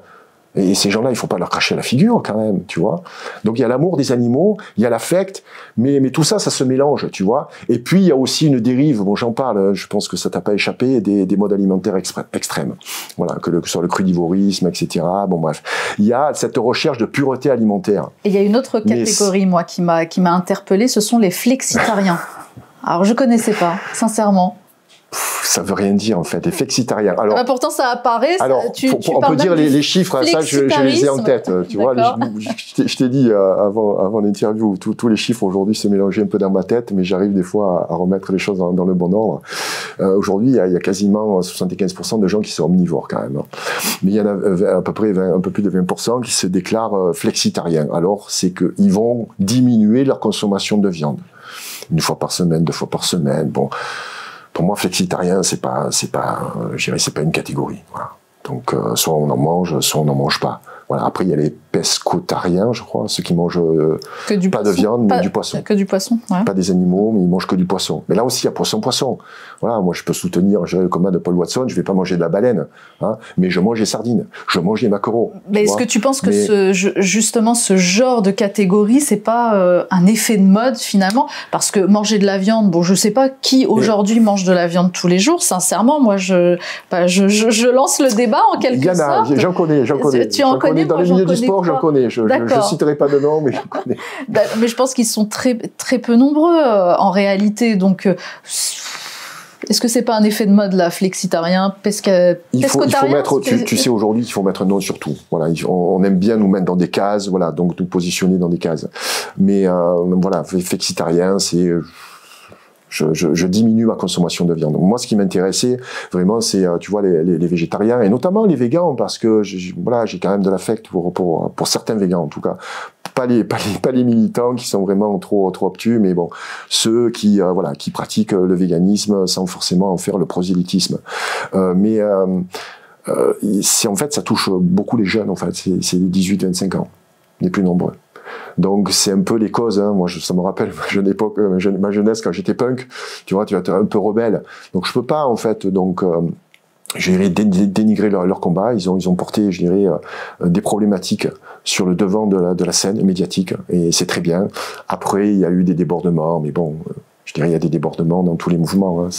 Et ces gens-là, il faut pas leur cracher la figure, quand même, tu vois. Donc, il y a l'amour des animaux, il y a l'affect, mais tout ça, ça se mélange, tu vois. Et puis, il y a aussi une dérive, bon, j'en parle, je pense que ça t'a pas échappé, des modes alimentaires extrêmes. Voilà, que ce soit le crudivorisme, etc. Bon, bref. Il y a cette recherche de pureté alimentaire. Et il y a une autre catégorie, moi, qui m'a interpellée, ce sont les flexitariens. Alors, je connaissais pas, sincèrement. Ça veut rien dire en fait, les flexitariens. Alors, pourtant ça apparaît. Alors, on peut dire les chiffres, ça je les ai en tête. Tu vois, je t'ai dit avant l'interview, tous les chiffres aujourd'hui se mélangeaient un peu dans ma tête, mais j'arrive des fois à remettre les choses dans le bon ordre. Aujourd'hui, il y a quasiment 75% de gens qui sont omnivores quand même. Mais il y en a à peu près un peu plus de 20% qui se déclarent flexitariens. Alors, c'est qu'ils vont diminuer leur consommation de viande. 1 fois par semaine, 2 fois par semaine, bon. Pour moi, flexitarien, c'est pas une catégorie. Voilà. Donc, soit on en mange, soit on n'en mange pas. Voilà. Après, il y a les pescotariens, je crois, ceux qui mangent pas de viande, mais du poisson. Que du poisson, ouais. Pas des animaux, mais ils mangent que du poisson. Mais là aussi, il y a poisson. Voilà, moi, je peux soutenir le combat de Paul Watson, je vais pas manger de la baleine, hein, mais je mange les sardines, je mange les maquereaux. Mais est-ce que tu penses que justement, ce genre de catégorie, c'est pas un effet de mode, finalement? Parce que manger de la viande, bon, je sais pas qui aujourd'hui mange de la viande tous les jours, sincèrement, moi, je lance le débat en quelque sorte. Il y en a, j'en connais. Tu en connais? Dans le milieu du sport, j'en connais. Je citerai pas de nom, mais j'en connais. Mais je pense qu'ils sont très, très peu nombreux en réalité. Donc, est-ce que c'est pas un effet de mode, là, flexitarien, il faut mettre, tu sais, aujourd'hui, il faut mettre un nom sur tout. Voilà, on aime bien nous mettre dans des cases, voilà, donc nous positionner dans des cases. Mais voilà, flexitarien, c'est je diminue ma consommation de viande. Moi, ce qui m'intéressait vraiment, c'est, tu vois, les végétariens et notamment les végans, parce que voilà, j'ai quand même de l'affect pour certains végans, en tout cas. Pas les militants qui sont vraiment trop obtus, mais bon, ceux qui pratiquent le véganisme sans forcément en faire le prosélytisme. C'est en fait, ça touche beaucoup les jeunes, en fait. C'est les 18-25 ans, les plus nombreux. Donc c'est un peu les causes, hein. Moi ça me rappelle ma jeunesse quand j'étais punk, tu vois, tu vas être un peu rebelle. Donc je peux pas en fait je dirais dénigrer leur combat. Ils ont porté, je dirais, des problématiques sur le devant de la scène médiatique, et c'est très bien. Après il y a eu des débordements, mais bon, je dirais il y a des débordements dans tous les mouvements, hein.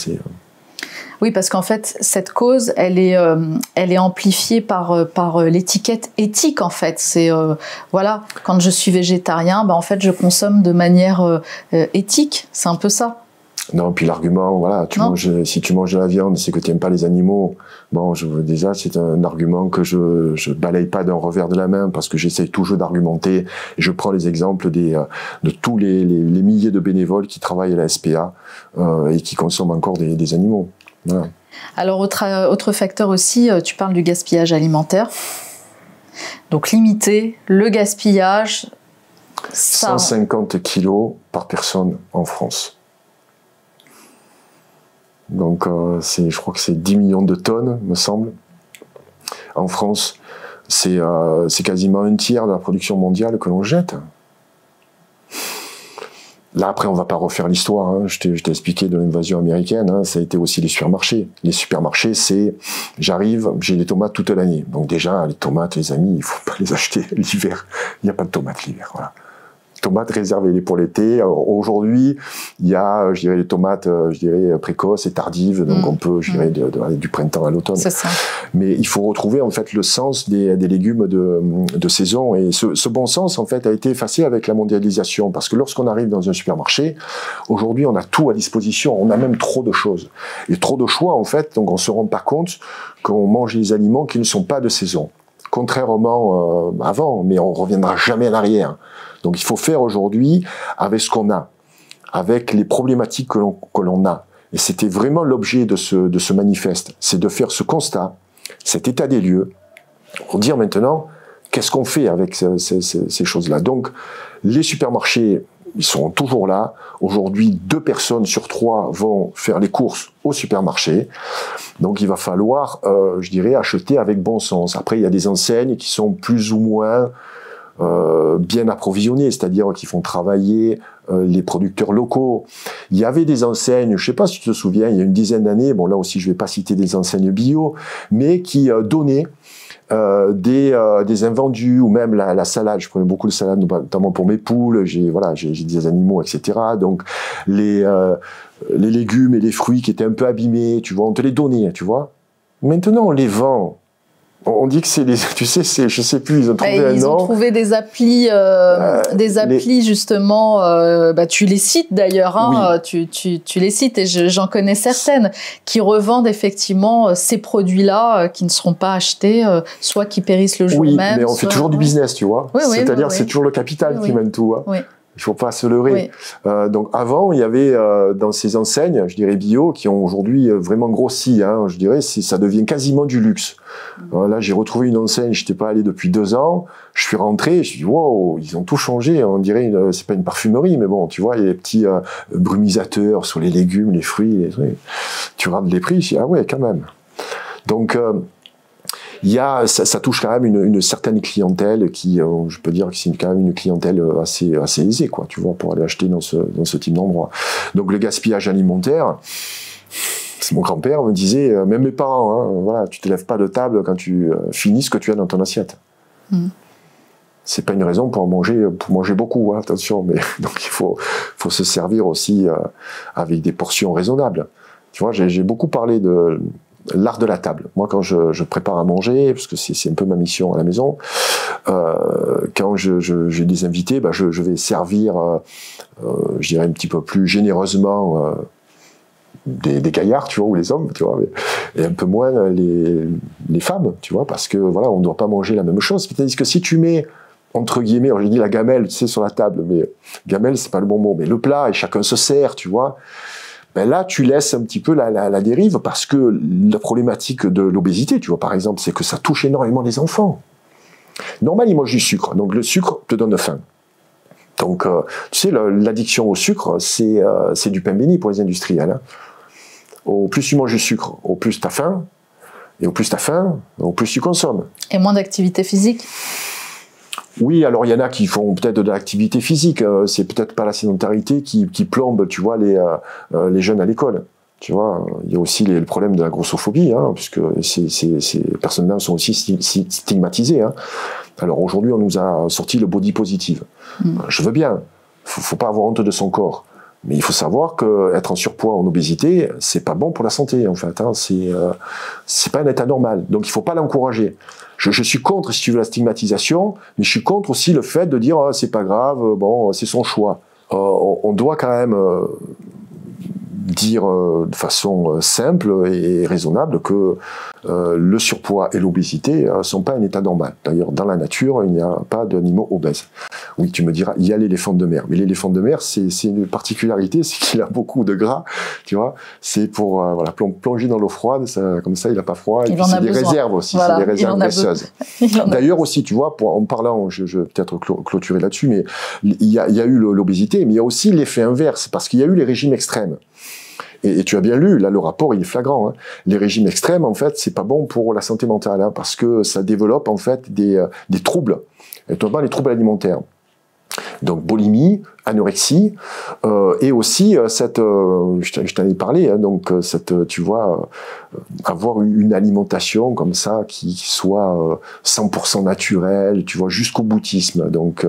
Oui, parce qu'en fait, cette cause, elle est amplifiée par l'étiquette éthique, en fait. C'est, voilà, quand je suis végétarien, en fait, je consomme de manière éthique. C'est un peu ça. Non, puis l'argument, voilà, si tu manges de la viande, c'est que tu n'aimes pas les animaux. Bon, déjà, c'est un argument que je balaye pas d'un revers de la main, parce que j'essaye toujours d'argumenter. Je prends les exemples de tous les milliers de bénévoles qui travaillent à la SPA et qui consomment encore des animaux. Voilà. Alors, autre facteur aussi, tu parles du gaspillage alimentaire. Donc, limiter le gaspillage. 150 kilos par personne en France. Donc, je crois que c'est 10 millions de tonnes, me semble. En France, c'est quasiment 1/3 de la production mondiale que l'on jette. Là, après, on va pas refaire l'histoire, hein. Je t'ai expliqué de l'invasion américaine, hein. Ça a été aussi les supermarchés. Les supermarchés, j'arrive, j'ai des tomates toute l'année. Donc déjà, les tomates, les amis, il faut pas les acheter l'hiver. Il n'y a pas de tomates l'hiver, voilà. Tomates réservées pour l'été. Aujourd'hui, il y a, je dirais, les tomates, précoces et tardives, donc on peut, aller du printemps à l'automne. C'est ça. Mais il faut retrouver, en fait, le sens des légumes de saison. Et ce bon sens, en fait, a été effacé avec la mondialisation. Parce que lorsqu'on arrive dans un supermarché, aujourd'hui, on a tout à disposition. On a même trop de choses. Et trop de choix, en fait, donc on se rend pas compte qu'on mange des aliments qui ne sont pas de saison. Contrairement avant, mais on reviendra jamais en arrière. Donc il faut faire aujourd'hui avec ce qu'on a, avec les problématiques que l'on a. Et c'était vraiment l'objet de ce manifeste, c'est de faire ce constat, cet état des lieux, pour dire maintenant, qu'est-ce qu'on fait avec ces choses-là. Donc les supermarchés, ils seront toujours là. Aujourd'hui, 2 personnes sur 3 vont faire les courses au supermarché. Donc il va falloir, acheter avec bon sens. Après, il y a des enseignes qui sont plus ou moins bien approvisionnés, c'est-à-dire qui font travailler les producteurs locaux. Il y avait des enseignes, je sais pas si tu te souviens, il y a une dizaine d'années, bon là aussi je vais pas citer des enseignes bio, mais qui donnaient des invendus, ou même la salade. Je prenais beaucoup de salade, notamment pour mes poules. J'ai des animaux, etc. Donc les légumes et les fruits qui étaient un peu abîmés, tu vois, on te les donnait, tu vois. Maintenant, on les vend. On dit que c'est les, tu sais, je sais plus, ils ont trouvé un nom. Ils ont trouvé des applis justement. Tu les cites d'ailleurs, hein, oui. tu les cites et j'en connais certaines qui revendent effectivement ces produits-là qui ne seront pas achetés, soit qui périssent le jour même. Oui, mais on fait toujours du business, tu vois. Oui, c'est-à-dire, c'est toujours le capital qui mène tout. Hein. Oui. Il faut pas se leurrer. Oui. Donc avant, il y avait dans ces enseignes, je dirais bio, qui ont aujourd'hui vraiment grossi. Hein, je dirais, ça devient quasiment du luxe. Là, j'ai retrouvé une enseigne, je n'étais pas allé depuis 2 ans. Je suis rentré, je me suis dit wow, ils ont tout changé. On dirait, c'est pas une parfumerie, mais bon, tu vois, il y a des petits brumisateurs sur les légumes, les fruits. Les trucs. Tu regardes les prix, je dis ah ouais, quand même. Donc ça touche quand même une certaine clientèle qui, je peux dire que c'est quand même une clientèle assez aisée, quoi, tu vois, pour aller acheter dans ce type d'endroit. Donc le gaspillage alimentaire, mon grand-père me disait, même mes parents, hein, voilà, tu te lèves pas de table quand tu finis ce que tu as dans ton assiette. C'est pas une raison pour manger beaucoup, hein, attention, mais donc il faut se servir aussi avec des portions raisonnables. Tu vois, j'ai beaucoup parlé de l'art de la table. Moi, quand je prépare à manger, parce que c'est un peu ma mission à la maison, quand j'ai des invités, je vais servir, je dirais un petit peu plus généreusement des gaillards, tu vois, ou les hommes, tu vois, et un peu moins les femmes, tu vois, parce que voilà, on ne doit pas manger la même chose. C'est-à-dire que si tu mets entre guillemets, j'ai dit la gamelle, tu sais, sur la table, mais gamelle, c'est pas le bon mot, mais le plat et chacun se sert, tu vois. Ben là, tu laisses un petit peu la dérive parce que la problématique de l'obésité, tu vois, par exemple, c'est que ça touche énormément les enfants. Normal, ils mangent du sucre, donc le sucre te donne faim. Donc, tu sais, l'addiction au sucre, c'est du pain béni pour les industriels. Hein. Au plus tu manges du sucre, au plus tu as faim, et au plus tu as faim, au plus tu consommes. Et moins d'activité physique ? Oui, alors il y en a qui font peut-être de l'activité physique, c'est peut-être pas la sédentarité qui plombe, tu vois, les jeunes à l'école. Tu vois, il y a aussi le problème de la grossophobie, hein, puisque ces personnes-là sont aussi stigmatisées. Hein. Alors aujourd'hui, on nous a sorti le body positive. Je veux bien, faut pas avoir honte de son corps. Mais il faut savoir qu'être en surpoids, en obésité, c'est pas bon pour la santé, en fait. Hein. C'est pas un état normal. Donc il faut pas l'encourager. Je suis contre, si tu veux, la stigmatisation, mais je suis contre aussi le fait de dire c'est pas grave, bon, c'est son choix. On doit quand même dire de façon simple et raisonnable que le surpoids et l'obésité sont pas un état normal. D'ailleurs, dans la nature, il n'y a pas d'animaux obèses. Oui, tu me diras, il y a l'éléphant de mer. Mais l'éléphant de mer, c'est une particularité, c'est qu'il a beaucoup de gras, tu vois. C'est pour plonger dans l'eau froide, comme ça, il n'a pas froid. Et puis c'est des réserves aussi, voilà, c'est des réserves graisseuses. D'ailleurs aussi, tu vois, en parlant, je vais peut-être clôturer là-dessus, mais il y a eu l'obésité, mais il y a aussi l'effet inverse, parce qu'il y a eu les régimes extrêmes. Et tu as bien lu, là, le rapport, il est flagrant. Hein. Les régimes extrêmes, en fait, c'est pas bon pour la santé mentale, hein, parce que ça développe, en fait, des troubles, et notamment les troubles alimentaires. Donc, boulimie, anorexie, et aussi je t'en ai parlé, hein, donc tu vois, avoir une alimentation comme ça qui soit 100% naturelle, tu vois, jusqu'au boutisme. Donc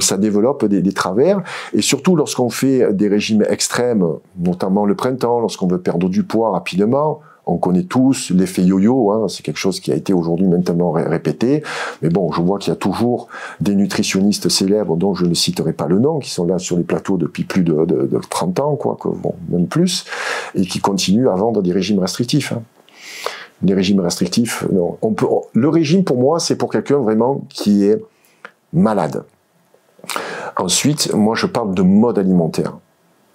ça développe des travers, et surtout lorsqu'on fait des régimes extrêmes, notamment le printemps, lorsqu'on veut perdre du poids rapidement. On connaît tous l'effet yo-yo, hein, c'est quelque chose qui a été aujourd'hui maintenant répété. Mais bon, je vois qu'il y a toujours des nutritionnistes célèbres dont je ne citerai pas le nom, qui sont là sur les plateaux depuis plus de 30 ans, quoi, bon, même plus, et qui continuent à vendre des régimes restrictifs. Hein. Les régimes restrictifs, non. Le régime, pour moi, c'est pour quelqu'un vraiment qui est malade. Ensuite, moi, je parle de mode alimentaire.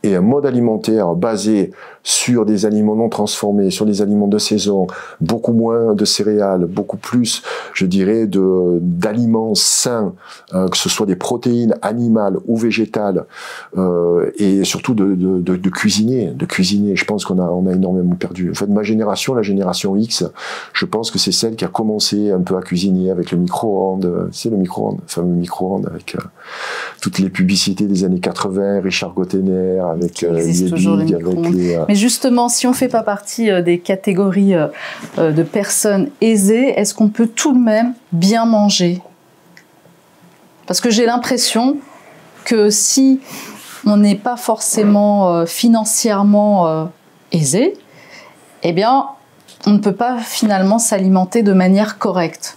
et un mode alimentaire basé sur des aliments non transformés, sur des aliments de saison, beaucoup moins de céréales, beaucoup plus, je dirais, d'aliments sains, que ce soit des protéines animales ou végétales, et surtout de cuisiner, Je pense qu'on a énormément perdu. En fait, ma génération, la génération X, je pense que c'est celle qui a commencé un peu à cuisiner avec le micro-ondes, c'est le micro-ondes, le fameux micro-ondes avec toutes les publicités des années 80, Richard Gottener, avec Liebig, avec les... Mais justement, si on ne fait pas partie des catégories de personnes aisées, est-ce qu'on peut tout de même bien manger? Parce que j'ai l'impression que si on n'est pas forcément financièrement aisé, eh bien, on ne peut pas finalement s'alimenter de manière correcte.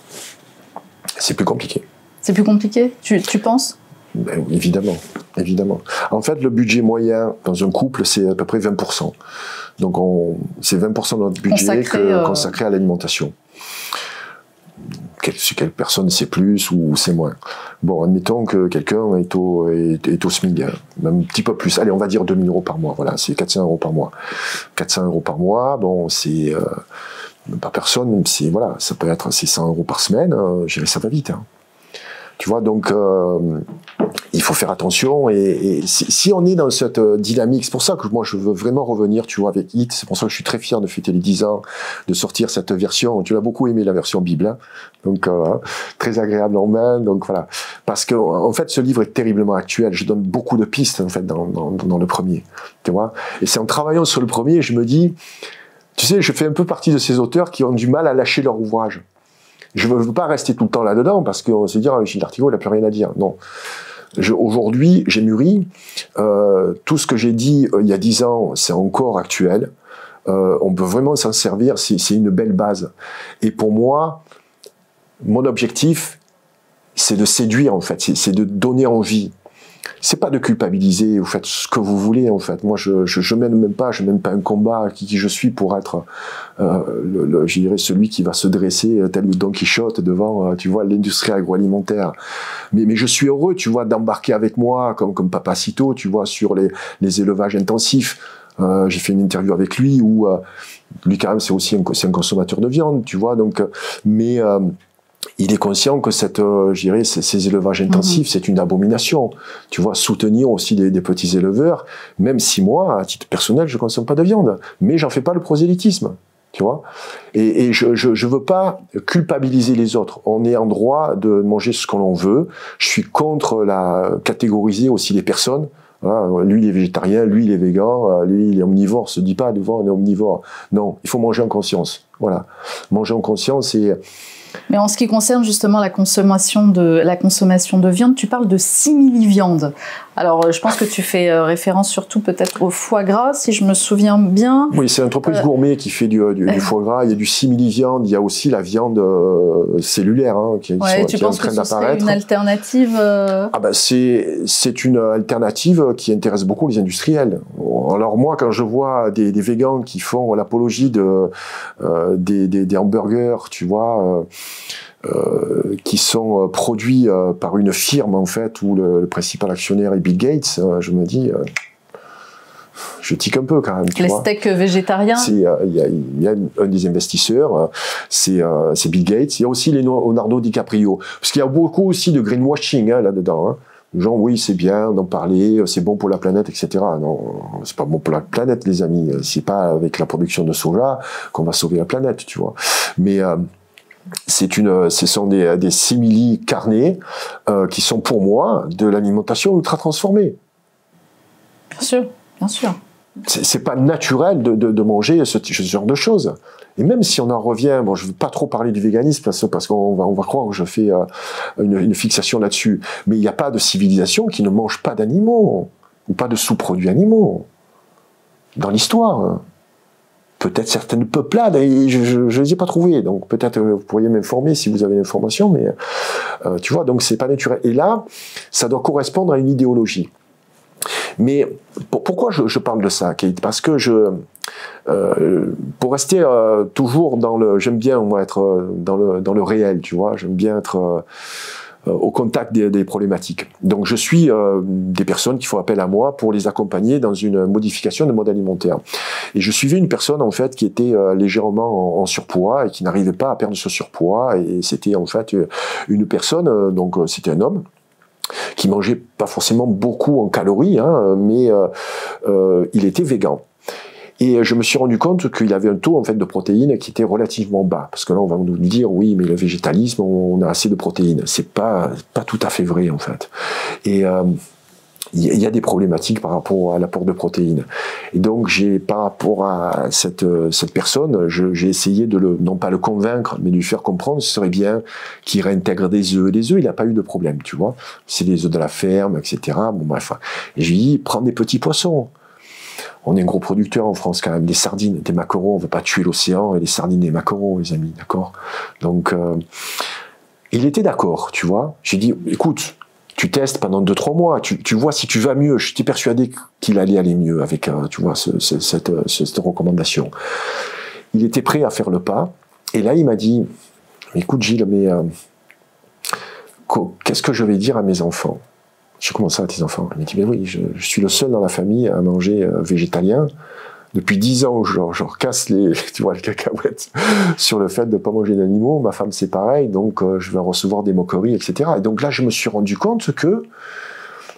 C'est plus compliqué. C'est plus compliqué, tu penses? Ben, évidemment, évidemment. En fait, le budget moyen dans un couple, c'est à peu près 20%. Donc, c'est 20% de notre budget consacré à l'alimentation. Si quelle personne c'est plus ou c'est moins. Bon, admettons que quelqu'un est au SMIC, même un petit peu plus. Allez, on va dire 2000 € par mois. Voilà, c'est 400 € par mois. 400 € par mois, bon, c'est par personne, c'est voilà, ça peut être 100 € par semaine. Je dirais ça va vite. Hein. Tu vois, donc il faut faire attention et si on est dans cette dynamique, c'est pour ça que moi je veux vraiment revenir, tu vois, avec Hit, c'est pour ça que je suis très fier de fêter les 10 ans, de sortir cette version, tu l'as beaucoup aimé la version Bible, hein, donc très agréable en main, donc voilà, parce que en fait ce livre est terriblement actuel, je donne beaucoup de pistes en fait dans le premier, tu vois, et c'est en travaillant sur le premier, je me dis, tu sais, je fais un peu partie de ces auteurs qui ont du mal à lâcher leur ouvrage. Je ne veux pas rester tout le temps là-dedans parce qu'on se dit « Gilles Artigot, il n'a plus rien à dire ». Non. Aujourd'hui, j'ai mûri. Tout ce que j'ai dit il y a 10 ans, c'est encore actuel. On peut vraiment s'en servir. C'est une belle base. Et pour moi, mon objectif, c'est de séduire, en fait. C'est de donner envie. C'est pas de culpabiliser, vous faites ce que vous voulez, en fait. Moi, je mène même pas un combat qui je suis pour être, je dirais, celui qui va se dresser tel le Don Quichotte devant, tu vois, l'industrie agroalimentaire. Mais je suis heureux, tu vois, d'embarquer avec moi, comme Papacito, tu vois, sur les élevages intensifs. J'ai fait une interview avec lui où, lui, quand même, c'est aussi un consommateur de viande, tu vois, donc, mais, il est conscient que je dirais, ces élevages intensifs, c'est une abomination. Tu vois, soutenir aussi des petits éleveurs, même si moi, à titre personnel, je consomme pas de viande, mais j'en fais pas le prosélytisme. Tu vois, et je veux pas culpabiliser les autres. On est en droit de manger ce que l'on veut. Je suis contre catégoriser aussi les personnes. Voilà, lui il est végétarien, lui il est végan, lui il est omnivore. Se dit pas devant on est omnivore. Non, il faut manger en conscience. Voilà, manger en conscience et... Mais en ce qui concerne justement la consommation de viande, tu parles de simili-viande. Alors, je pense que tu fais référence surtout peut-être au foie gras, si je me souviens bien. Oui, c'est l'entreprise gourmet qui fait du foie gras. Il y a du simili-viande, il y a aussi la viande cellulaire qui est en train d'apparaître. Tu penses que ce serait une alternative Ah ben, c'est une alternative qui intéresse beaucoup les industriels. Alors moi, quand je vois des végans qui font l'apologie des hamburgers, tu vois... qui sont produits par une firme en fait où le principal actionnaire est Bill Gates, je me dis je tique un peu quand même. Les steaks végétariens. Il y a un des investisseurs, c'est Bill Gates. Il y a aussi Leonardo DiCaprio, parce qu'il y a beaucoup aussi de greenwashing là-dedans. Hein. Genre, oui, c'est bien d'en parler, c'est bon pour la planète, etc. Non, c'est pas bon pour la planète, les amis. C'est pas avec la production de soja qu'on va sauver la planète, tu vois. Mais ce sont des simili carnés qui sont pour moi de l'alimentation ultra transformée. Bien sûr, bien sûr. C'est pas naturel de manger ce genre de choses. Et même si on en revient, bon, je veux pas trop parler du véganisme parce qu'on va croire que je fais une fixation là-dessus. Mais il n'y a pas de civilisation qui ne mange pas d'animaux ou pas de sous-produits animaux dans l'histoire. Peut-être certaines peuplades, et je ne les ai pas trouvées, donc peut-être vous pourriez m'informer si vous avez l'information, mais tu vois, donc c'est pas naturel. Et là, ça doit correspondre à une idéologie. Mais pourquoi je parle de ça, Kate? Parce que pour rester toujours j'aime bien moi être dans le réel, tu vois, j'aime bien être au contact des problématiques. Donc je suis des personnes qui font appel à moi pour les accompagner dans une modification de mode alimentaire. Et je suivais une personne en fait qui était légèrement en surpoids et qui n'arrivait pas à perdre ce surpoids. Et c'était en fait une personne, donc c'était un homme, qui mangeait pas forcément beaucoup en calories, hein, mais il était végan. Et je me suis rendu compte qu'il avait un taux en fait de protéines qui était relativement bas. Parce que là, on va nous dire, oui, mais le végétalisme, on a assez de protéines. C'est pas tout à fait vrai, en fait. Et il y a des problématiques par rapport à l'apport de protéines. Et donc, par rapport à cette personne, j'ai essayé de non pas le convaincre, mais de lui faire comprendre, ce serait bien qu'il réintègre des œufs. Les œufs, il n'a pas eu de problème, tu vois. C'est des œufs de la ferme, etc. Bon, bref. Et je lui ai dit, prends des petits poissons. On est un gros producteur en France quand même, des sardines, des maquereaux, on ne veut pas tuer l'océan, et les sardines des maquereaux, les amis, d'accord? Donc, il était d'accord, tu vois. J'ai dit, écoute, tu testes pendant 2-3 mois, tu vois si tu vas mieux. J'étais persuadé qu'il allait aller mieux avec, tu vois, cette recommandation. Il était prêt à faire le pas, et là, il m'a dit, écoute Gilles, mais qu'est-ce que je vais dire à mes enfants? Je commence ça à tes enfants. Il m'a dit, mais oui, je suis le seul dans la famille à manger végétalien. Depuis 10 ans, je casse les cacahuètes sur le fait de ne pas manger d'animaux. Ma femme, c'est pareil, donc je vais recevoir des moqueries, etc. Et donc là, je me suis rendu compte que,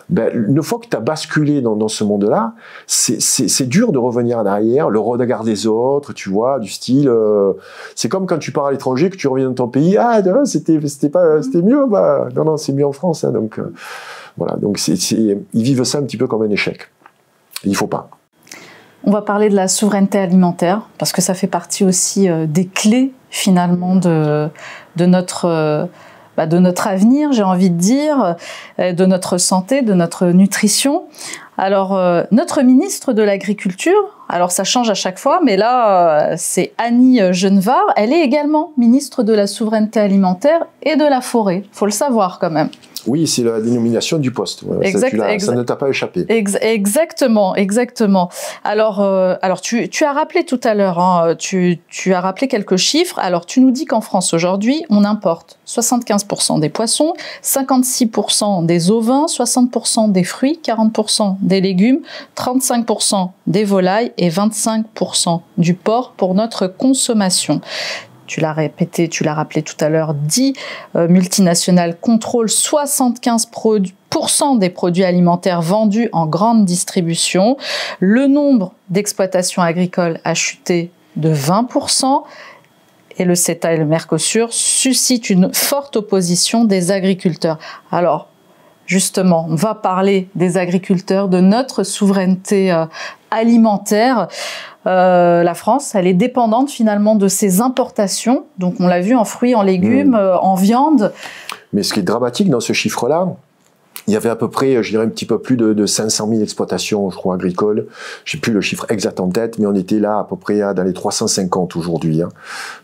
une fois que tu as basculé dans ce monde-là, c'est dur de revenir en arrière, le regard des autres, tu vois, du style, c'est comme quand tu pars à l'étranger, que tu reviens dans ton pays, non, c'était mieux, non, c'est mieux en France, hein, donc... Voilà, donc ils vivent ça un petit peu comme un échec. Il ne faut pas. On va parler de la souveraineté alimentaire, parce que ça fait partie aussi des clés, finalement, de notre avenir, j'ai envie de dire, de notre santé, de notre nutrition. Alors, notre ministre de l'Agriculture, alors ça change à chaque fois, mais là, c'est Annie Genevard, elle est également ministre de la souveraineté alimentaire et de la forêt. Il faut le savoir quand même. Oui, c'est la dénomination du poste. Ouais, ça ne t'a pas échappé. Exactement. Alors tu as rappelé tout à l'heure, hein, tu as rappelé quelques chiffres. Alors, tu nous dis qu'en France, aujourd'hui, on importe 75% des poissons, 56% des ovins, 60% des fruits, 40% des légumes, 35% des volailles et 25% du porc pour notre consommation. Tu l'as répété, tu l'as rappelé tout à l'heure, 10 multinationales contrôlent 75% des produits alimentaires vendus en grande distribution. Le nombre d'exploitations agricoles a chuté de 20%. Et le CETA et le Mercosur suscitent une forte opposition des agriculteurs. Alors, justement, on va parler des agriculteurs, de notre souveraineté alimentaire. La France, elle est dépendante finalement de ses importations. Donc, on l'a vu en fruits, en légumes, en viande. Mais ce qui est dramatique dans ce chiffre-là, il y avait à peu près, je dirais, un petit peu plus de 500 000 exploitations, je crois, agricoles. J'ai plus le chiffre exact en tête, mais on était là à peu près dans les 350 aujourd'hui. Hein.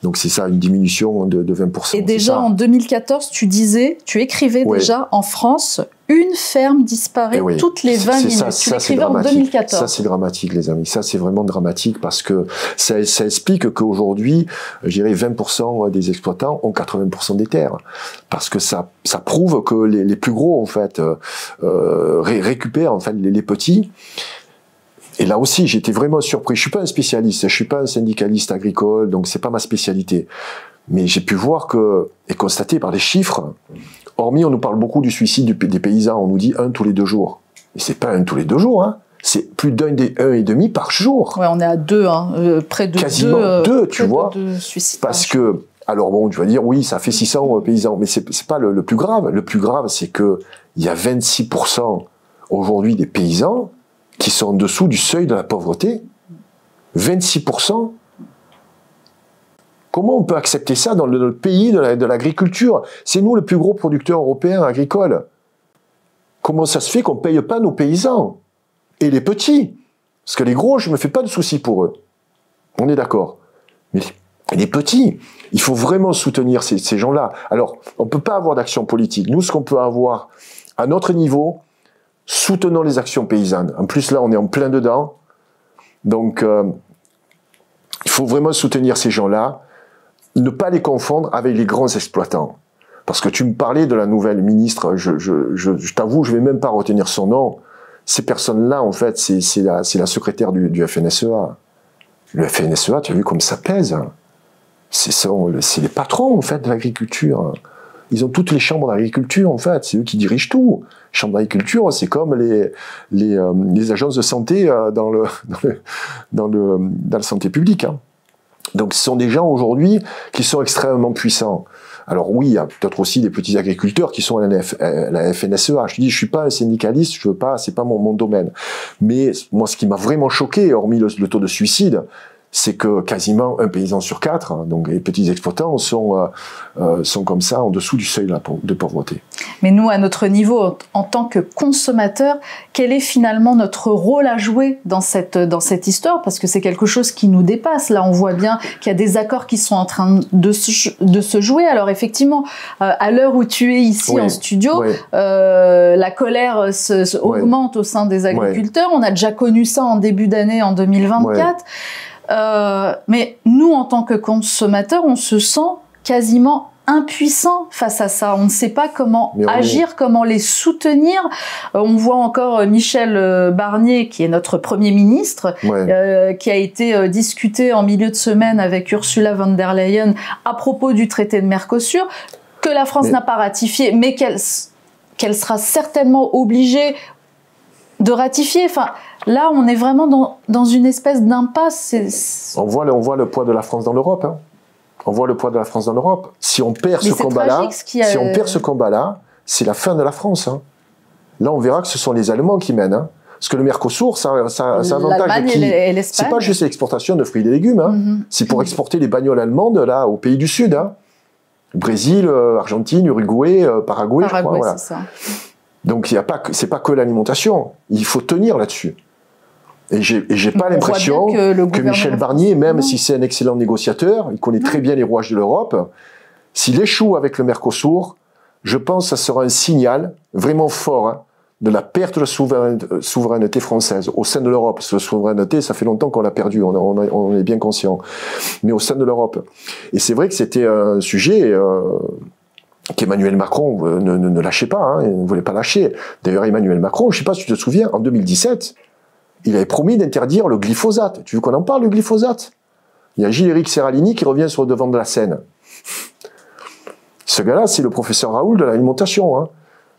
Donc c'est ça, une diminution de 20%. Et déjà en 2014, tu écrivais déjà en France, une ferme disparaît toutes les 20 minutes. Tu l'écrivais en 2014. Ça, c'est dramatique, les amis. Ça, c'est vraiment dramatique parce que ça explique qu'aujourd'hui, je dirais 20% des exploitants ont 80% des terres. Parce que ça prouve que les plus gros, en fait, récupèrent, en fait, les petits. Et là aussi, j'étais vraiment surpris. Je suis pas un spécialiste, je suis pas un syndicaliste agricole, donc c'est pas ma spécialité. Mais j'ai pu voir et constater par les chiffres, hormis on nous parle beaucoup du suicide des paysans, on nous dit 1 tous les 2 jours. Mais c'est pas 1 tous les 2 jours, hein. C'est plus d'1,5 par jour. Ouais, on est à 2, hein, près de quasiment 2, tu vois. Suicides parce que, alors bon, tu vas dire, oui, ça fait 600 paysans, mais c'est pas le plus grave. Le plus grave, c'est que il y a 26% aujourd'hui des paysans qui sont en dessous du seuil de la pauvreté. 26%. Comment on peut accepter ça dans le pays de l'agriculture? C'est nous le plus gros producteur européen agricole. Comment ça se fait qu'on ne paye pas nos paysans? Et les petits? Parce que les gros, je ne me fais pas de soucis pour eux. On est d'accord. Mais les petits, il faut vraiment soutenir ces gens-là. Alors, on ne peut pas avoir d'action politique. Nous, ce qu'on peut avoir à notre niveau, soutenons les actions paysannes. En plus, là, on est en plein dedans. Donc, il faut vraiment soutenir ces gens-là. Ne pas les confondre avec les grands exploitants. Parce que tu me parlais de la nouvelle ministre, je t'avoue, je vais même pas retenir son nom. Ces personnes-là, en fait, c'est la secrétaire du FNSEA. Le FNSEA, tu as vu comme ça pèse. C'est les patrons, en fait, de l'agriculture. Ils ont toutes les chambres d'agriculture, en fait. C'est eux qui dirigent tout. Les chambres d'agriculture, c'est comme les agences de santé dans la santé publique. Hein. Donc, ce sont des gens, aujourd'hui, qui sont extrêmement puissants. Alors oui, il y a peut-être aussi des petits agriculteurs qui sont à la FNSEA. Je te dis, je suis pas un syndicaliste, je veux pas, c'est pas mon domaine. Mais moi, ce qui m'a vraiment choqué, hormis le taux de suicide, c'est que quasiment un paysan sur 4, hein, donc les petits exploitants, sont comme ça en dessous du seuil de pauvreté. Mais nous, à notre niveau, en tant que consommateurs, quel est finalement notre rôle à jouer dans cette histoire? Parce que c'est quelque chose qui nous dépasse. Là, on voit bien qu'il y a des accords qui sont en train de se jouer. Alors effectivement, à l'heure où tu es ici en studio, la colère augmente au sein des agriculteurs. On a déjà connu ça en début d'année, en 2024. Mais nous, en tant que consommateurs, on se sent quasiment impuissant face à ça. On ne sait pas comment agir, comment les soutenir. On voit encore Michel Barnier, qui est notre Premier ministre, qui a été discuté en milieu de semaine avec Ursula von der Leyen à propos du traité de Mercosur, que la France n'a pas ratifié, mais qu'elle sera certainement obligée de ratifier. Enfin, là, on est vraiment dans une espèce d'impasse. On voit le poids de la France dans l'Europe. Hein. On voit le poids de la France dans l'Europe. Si on perd ce combat-là, c'est la fin de la France. Hein. Là, on verra que ce sont les Allemands qui mènent. Hein. Parce que le Mercosur, ça avantage qui? C'est pas juste l'exportation de fruits et légumes. Hein. C'est pour exporter les bagnoles allemandes là aux pays du Sud. Hein. Brésil, Argentine, Uruguay, Paraguay, je crois. Voilà. C'est ça. Donc c'est pas que l'alimentation. Il faut tenir là-dessus. Et j'ai pas l'impression que Michel Barnier, même si c'est un excellent négociateur, il connaît très bien les rouages de l'Europe, s'il échoue avec le Mercosur, je pense que ça sera un signal vraiment fort hein, de la perte de souveraineté française au sein de l'Europe. Parce que la souveraineté, ça fait longtemps qu'on l'a perdue, on est bien conscient. Mais au sein de l'Europe. Et c'est vrai que c'était un sujet qu'Emmanuel Macron ne lâchait pas, hein, il ne voulait pas lâcher. D'ailleurs, Emmanuel Macron, je ne sais pas si tu te souviens, en 2017, il avait promis d'interdire le glyphosate. Tu veux qu'on en parle, le glyphosate? Il y a Gilles-Éric Serralini qui revient sur le devant de la scène. Ce gars-là, c'est le professeur Raoult de l'alimentation. Hein.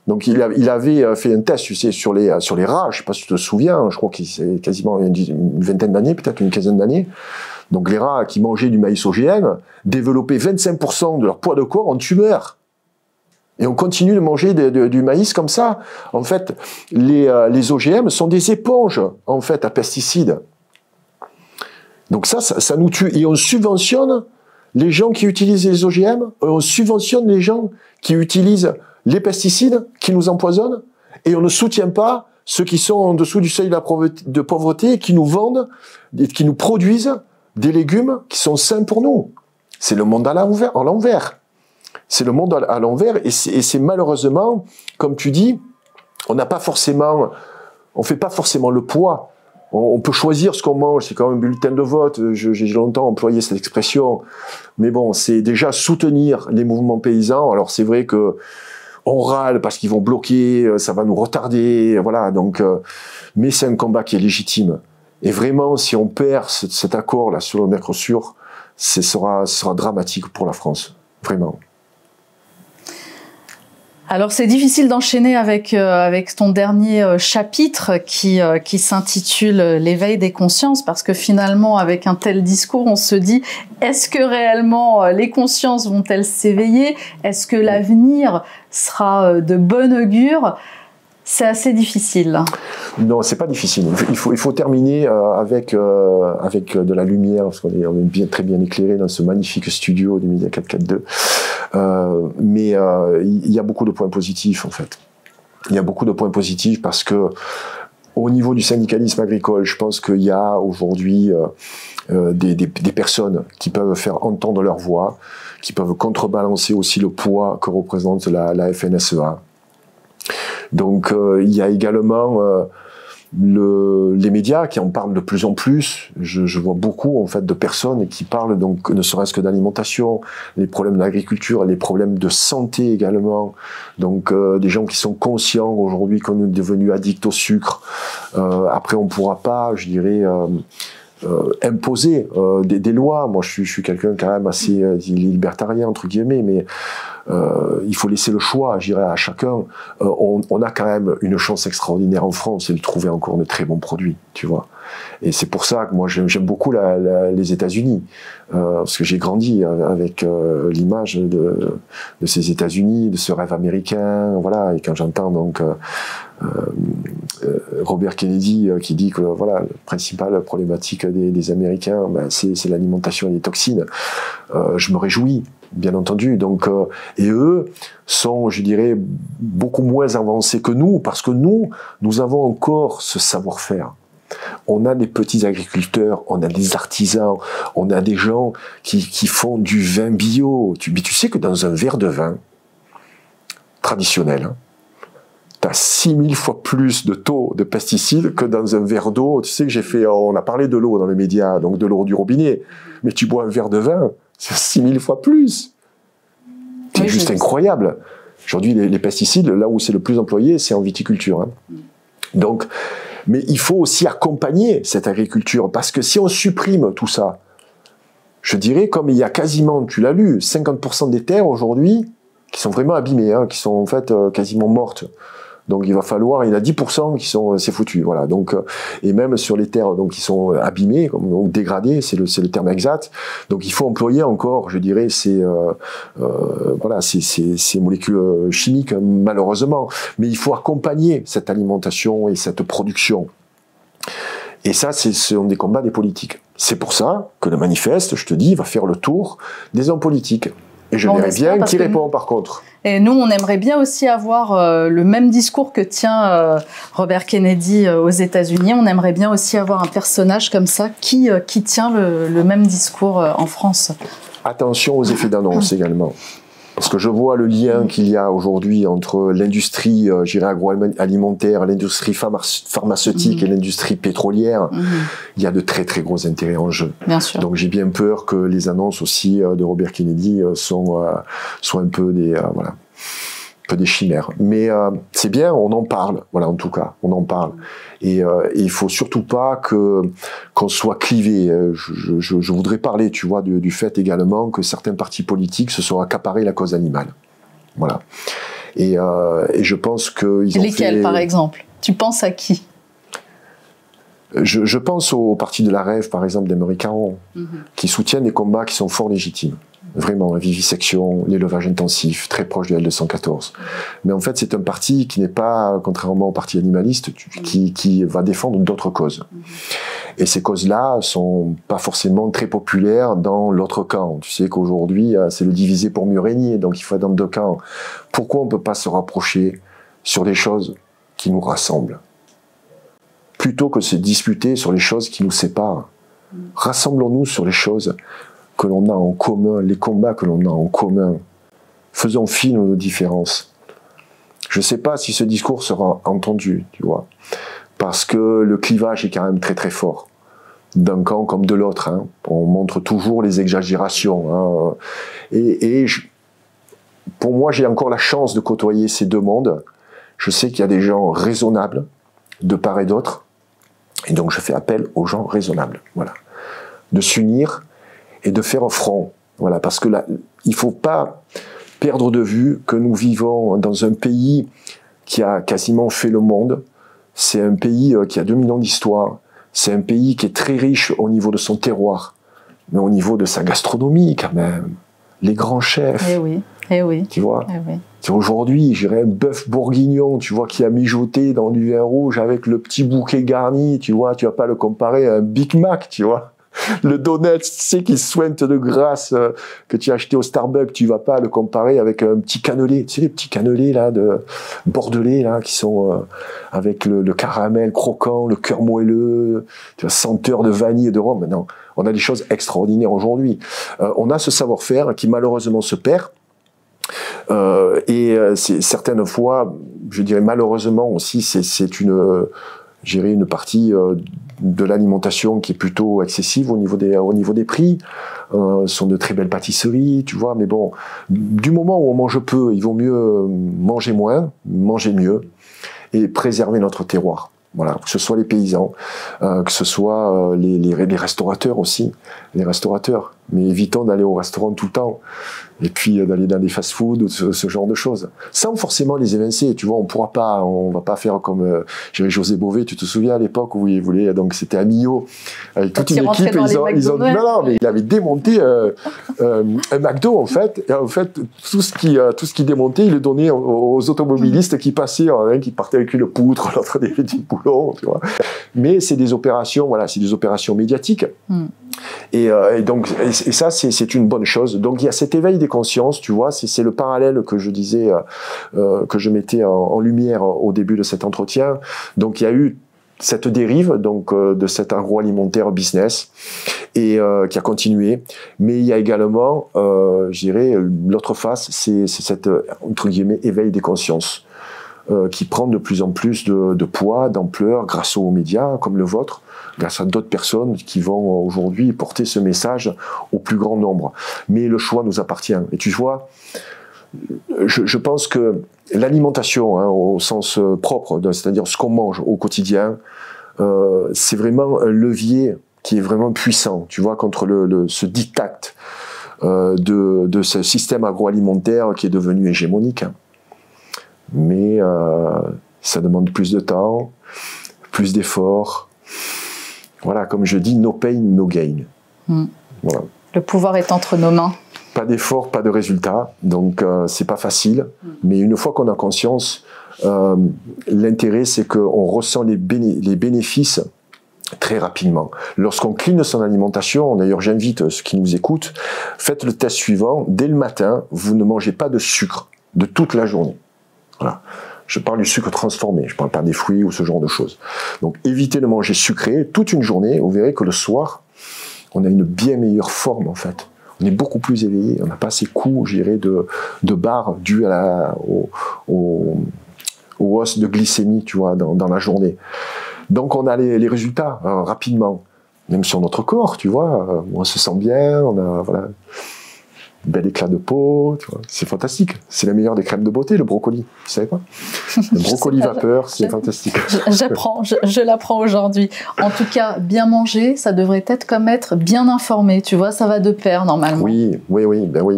Donc, il avait fait un test, tu sais, sur les rats. Je ne sais pas si tu te souviens, je crois que c'est quasiment une vingtaine d'années, peut-être une quinzaine d'années. Donc, les rats qui mangeaient du maïs OGM développaient 25% de leur poids de corps en tumeur. Et on continue de manger du maïs comme ça. En fait, les OGM sont des éponges, en fait, à pesticides. Donc ça nous tue. Et on subventionne les gens qui utilisent les OGM, on subventionne les gens qui utilisent les pesticides, qui nous empoisonnent, et on ne soutient pas ceux qui sont en dessous du seuil de pauvreté, qui nous vendent, qui nous produisent des légumes qui sont sains pour nous. C'est le monde à l'envers. C'est le monde à l'envers et c'est malheureusement, comme tu dis, on fait pas forcément le poids. On peut choisir ce qu'on mange, c'est comme un bulletin de vote. J'ai longtemps employé cette expression, mais bon, c'est déjà soutenir les mouvements paysans. Alors c'est vrai que on râle parce qu'ils vont bloquer, ça va nous retarder, voilà. Donc, mais c'est un combat qui est légitime. Et vraiment, si on perd cet accord là sur le Mercosur, ce sera dramatique pour la France, vraiment. Alors c'est difficile d'enchaîner avec ton dernier chapitre qui s'intitule l'éveil des consciences, parce que finalement avec un tel discours on se dit est-ce que réellement les consciences vont-elles s'éveiller? Est-ce que l'avenir sera de bon augure? C'est assez difficile. Non, c'est pas difficile. Il faut terminer avec de la lumière, parce qu'on est très bien éclairé dans ce magnifique studio du Média 442. Mais il y a beaucoup de points positifs, en fait. Il y a beaucoup de points positifs parce que au niveau du syndicalisme agricole, je pense qu'il y a aujourd'hui des personnes qui peuvent faire entendre leur voix, qui peuvent contrebalancer aussi le poids que représente la FNSEA. Donc il y a également les médias qui en parlent de plus en plus. Je vois beaucoup en fait de personnes qui parlent donc ne serait-ce que d'alimentation, les problèmes d'agriculture, les problèmes de santé également. Donc des gens qui sont conscients aujourd'hui qu'on est devenu addict au sucre. Après on pourra pas, je dirais, imposer des lois. Moi je suis quelqu'un quand même assez libertarien entre guillemets, mais il faut laisser le choix, je dirais, à chacun. On a quand même une chance extraordinaire en France, c'est de trouver encore de très bons produits, tu vois. Et c'est pour ça que moi j'aime beaucoup les États-Unis, parce que j'ai grandi avec l'image de ces États-Unis, de ce rêve américain, voilà. Et quand j'entends donc Robert Kennedy qui dit que voilà, la principale problématique des Américains, ben, c'est l'alimentation et les toxines, je me réjouis. Bien entendu, donc et eux sont, je dirais, beaucoup moins avancés que nous parce que nous avons encore ce savoir-faire. On a des petits agriculteurs, on a des artisans, on a des gens qui font du vin bio. Mais tu sais que dans un verre de vin traditionnel, hein, tu as 6000 fois plus de taux de pesticides que dans un verre d'eau. Tu sais que on a parlé de l'eau dans les médias, donc de l'eau du robinet, mais tu bois un verre de vin, c'est 6000 fois plus. C'est juste incroyable. Aujourd'hui, les pesticides, là où c'est le plus employé, c'est en viticulture. Hein. Donc, mais il faut aussi accompagner cette agriculture, parce que si on supprime tout ça, je dirais, comme il y a quasiment, tu l'as lu, 50% des terres aujourd'hui qui sont vraiment abîmées, hein, qui sont en fait quasiment mortes. Donc il va falloir, il y en a 10% qui sont, c'est foutu, voilà. Donc et même sur les terres donc qui sont abîmées, donc dégradées, c'est le terme exact. Donc il faut employer encore, je dirais, ces molécules chimiques malheureusement, mais il faut accompagner cette alimentation et cette production. Et ça, ce sont des combats des politiques. C'est pour ça que le manifeste, je te dis, va faire le tour des hommes politiques. Et je verrai bien qui répond par contre. Et nous, on aimerait bien aussi avoir le même discours que tient Robert Kennedy aux États-Unis. On aimerait bien aussi avoir un personnage comme ça qui tient le même discours en France. Attention aux effets d'annonce également. Parce que je vois le lien qu'il y a aujourd'hui entre l'industrie agroalimentaire, l'industrie pharmaceutique et l'industrie pétrolière. Il y a de très très gros intérêts en jeu. Bien sûr. Donc j'ai bien peur que les annonces aussi de Robert Kennedy soient un peu des chimères. Mais c'est bien, on en parle. Voilà, en tout cas, on en parle. Et il faut surtout pas qu'on soit clivé. Je voudrais parler, tu vois, du fait également que certains partis politiques se sont accaparés la cause animale. Voilà. Et je pense qu'ils ont Lesquels, par exemple? Tu penses à qui? Je pense au parti de la Rêve, par exemple, d'Emery Caron, qui soutiennent des combats qui sont fort légitimes. Vraiment, la vivisection, l'élevage intensif, très proche de L214. Mais en fait, c'est un parti qui n'est pas, contrairement au parti animaliste, qui va défendre d'autres causes. Et ces causes-là sont pas forcément très populaires dans l'autre camp. Tu sais qu'aujourd'hui, c'est le diviser pour mieux régner, donc il faut être dans deux camps. Pourquoi on peut pas se rapprocher sur des choses qui nous rassemblent, plutôt que de se disputer sur les choses qui nous séparent? Rassemblons-nous sur les choses que l'on a en commun, les combats que l'on a en commun. Faisons fi de nos différences. Je ne sais pas si ce discours sera entendu, tu vois, parce que le clivage est quand même très très fort, d'un camp comme de l'autre. Hein. On montre toujours les exagérations. Hein. Pour moi, j'ai encore la chance de côtoyer ces deux mondes. Je sais qu'il y a des gens raisonnables, de part et d'autre, et donc je fais appel aux gens raisonnables. Voilà. De s'unir et de faire un front. Voilà, parce que là, il ne faut pas perdre de vue que nous vivons dans un pays qui a quasiment fait le monde. C'est un pays qui a 2 millions d'histoire. C'est un pays qui est très riche au niveau de son terroir, mais au niveau de sa gastronomie quand même. Les grands chefs. Eh oui, eh oui. Tu vois, eh oui. Aujourd'hui, j'irais un bœuf bourguignon, tu vois, qui a mijoté dans du vin rouge avec le petit bouquet garni, tu vois, tu vas pas le comparer à un Big Mac, tu vois. Le donut, tu sais, qui soigne de grâce, que tu as acheté au Starbucks, tu vas pas le comparer avec un petit cannelé. Tu sais, les petits cannelés, là, de bordelais, là, qui sont avec le caramel croquant, le cœur moelleux, tu vois, senteur de vanille et de rhum. Non, on a des choses extraordinaires aujourd'hui. On a ce savoir-faire qui, malheureusement, se perd. C'est certaines fois, je dirais malheureusement aussi, c'est une gérer une partie de l'alimentation qui est plutôt excessive au niveau des prix. Ce sont de très belles pâtisseries, tu vois, mais bon, du moment où on mange peu, il vaut mieux manger moins, manger mieux et préserver notre terroir. Voilà, que ce soit les paysans, que ce soit les restaurateurs aussi, les restaurateurs. Mais évitons d'aller au restaurant tout le temps et puis d'aller dans des fast-foods, ce genre de choses. Sans forcément les évincer, tu vois, on va pas faire comme José Bové, tu te souviens à l'époque où il voulait, donc c'était à Millau, avec toute une équipe, non, mais il avait démonté un McDo en fait, et en fait tout ce qui démontait, il le donnait aux automobilistes qui passaient, un qui partait avec une poutre, l'autre des petits boulons, tu vois. Mais c'est des opérations, voilà, c'est des opérations médiatiques. Et ça, c'est une bonne chose. Donc il y a cet éveil des consciences, tu vois, c'est le parallèle que je disais, que je mettais en lumière au début de cet entretien. Donc il y a eu cette dérive donc de cet agroalimentaire business et qui a continué. Mais il y a également, je dirais, l'autre face, c'est cet entre guillemets éveil des consciences qui prend de plus en plus de poids, d'ampleur grâce aux médias comme le vôtre, grâce à d'autres personnes qui vont aujourd'hui porter ce message au plus grand nombre. Mais le choix nous appartient. Et tu vois, je pense que l'alimentation, au sens propre, c'est-à-dire ce qu'on mange au quotidien, c'est vraiment un levier qui est vraiment puissant, tu vois, contre ce diktat de ce système agroalimentaire qui est devenu hégémonique. Mais ça demande plus de temps, plus d'efforts. Voilà, comme je dis, no pain, no gain. Voilà. Le pouvoir est entre nos mains. Pas d'effort, pas de résultat, donc c'est pas facile. Mais une fois qu'on a conscience, l'intérêt c'est qu'on ressent les bénéfices très rapidement. Lorsqu'on clean son alimentation, d'ailleurs j'invite ceux qui nous écoutent, faites le test suivant, dès le matin, vous ne mangez pas de sucre de toute la journée. Voilà. Je parle du sucre transformé, je ne parle pas des fruits ou ce genre de choses. Donc évitez de manger sucré toute une journée, vous verrez que le soir, on a une bien meilleure forme en fait. On est beaucoup plus éveillé, on n'a pas ces coups, je dirais, de barre dus aux hausses de glycémie, tu vois, dans la journée. Donc on a les résultats rapidement, même sur notre corps, tu vois, on se sent bien, on a voilà, bel éclat de peau, tu vois, c'est fantastique. C'est la meilleure des crèmes de beauté, le brocoli, tu savais pas? Le brocoli vapeur, c'est fantastique. J'apprends, je l'apprends aujourd'hui. En tout cas, bien manger, ça devrait être comme être bien informé, tu vois, ça va de pair normalement. Oui,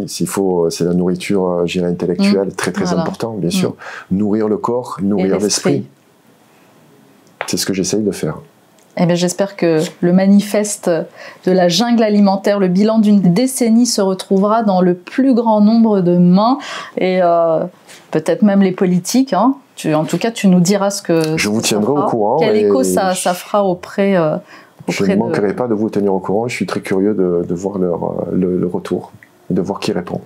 c'est la nourriture, je dirais, intellectuelle, très important, bien sûr. Nourrir le corps, nourrir l'esprit. C'est ce que j'essaye de faire. Eh bien, j'espère que le manifeste de la jungle alimentaire, le bilan d'une décennie se retrouvera dans le plus grand nombre de mains et peut-être même les politiques. Hein. En tout cas, tu nous diras ce que je vous tiendrai au courant. Quel écho ça fera auprès je ne manquerai pas de vous tenir au courant. Je suis très curieux de voir le retour, de voir qui répond.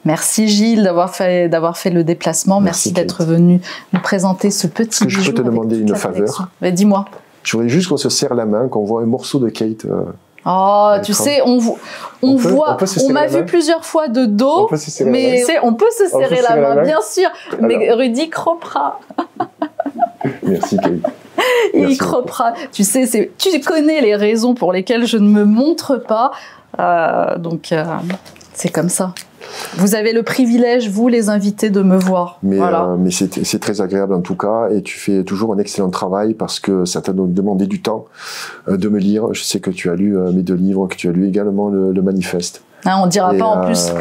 Merci Gilles d'avoir fait le déplacement. Merci d'être venu nous présenter ce petit bijou. Est-ce que je peux te demander une faveur? Dis-moi. Je voudrais juste qu'on se serre la main, qu'on voit un morceau de Kate. Oh, tu sais, on m'a vu plusieurs fois de dos, mais on peut se serrer la main, bien sûr. Alors. Mais Rudy croppera. Merci Kate. Il croppera. Tu sais, tu connais les raisons pour lesquelles je ne me montre pas. Donc, c'est comme ça. Vous avez le privilège, vous les invités, de me voir. Mais, voilà. Mais c'est très agréable en tout cas, et tu fais toujours un excellent travail parce que ça t'a demandé du temps de me lire. Je sais que tu as lu mes 2 livres, que tu as lu également le manifeste. On ne dira pas en plus.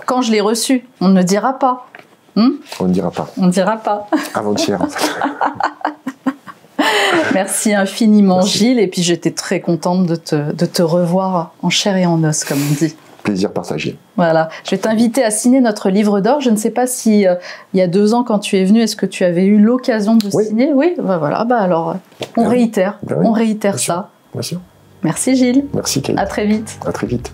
Quand je l'ai reçu, on ne dira pas. On ne dira pas. On ne dira pas. Avant-hier en fait. Merci infiniment Gilles, et puis j'étais très contente de te revoir en chair et en os, comme on dit. Plaisir partagé. Voilà. Je vais t'inviter à signer notre livre d'or. Je ne sais pas si il y a 2 ans, quand tu es venu, est-ce que tu avais eu l'occasion de signer? Oui. Voilà. Alors, on réitère. On réitère ça. Bien sûr. Merci Gilles. Merci Kate. À très vite. À très vite.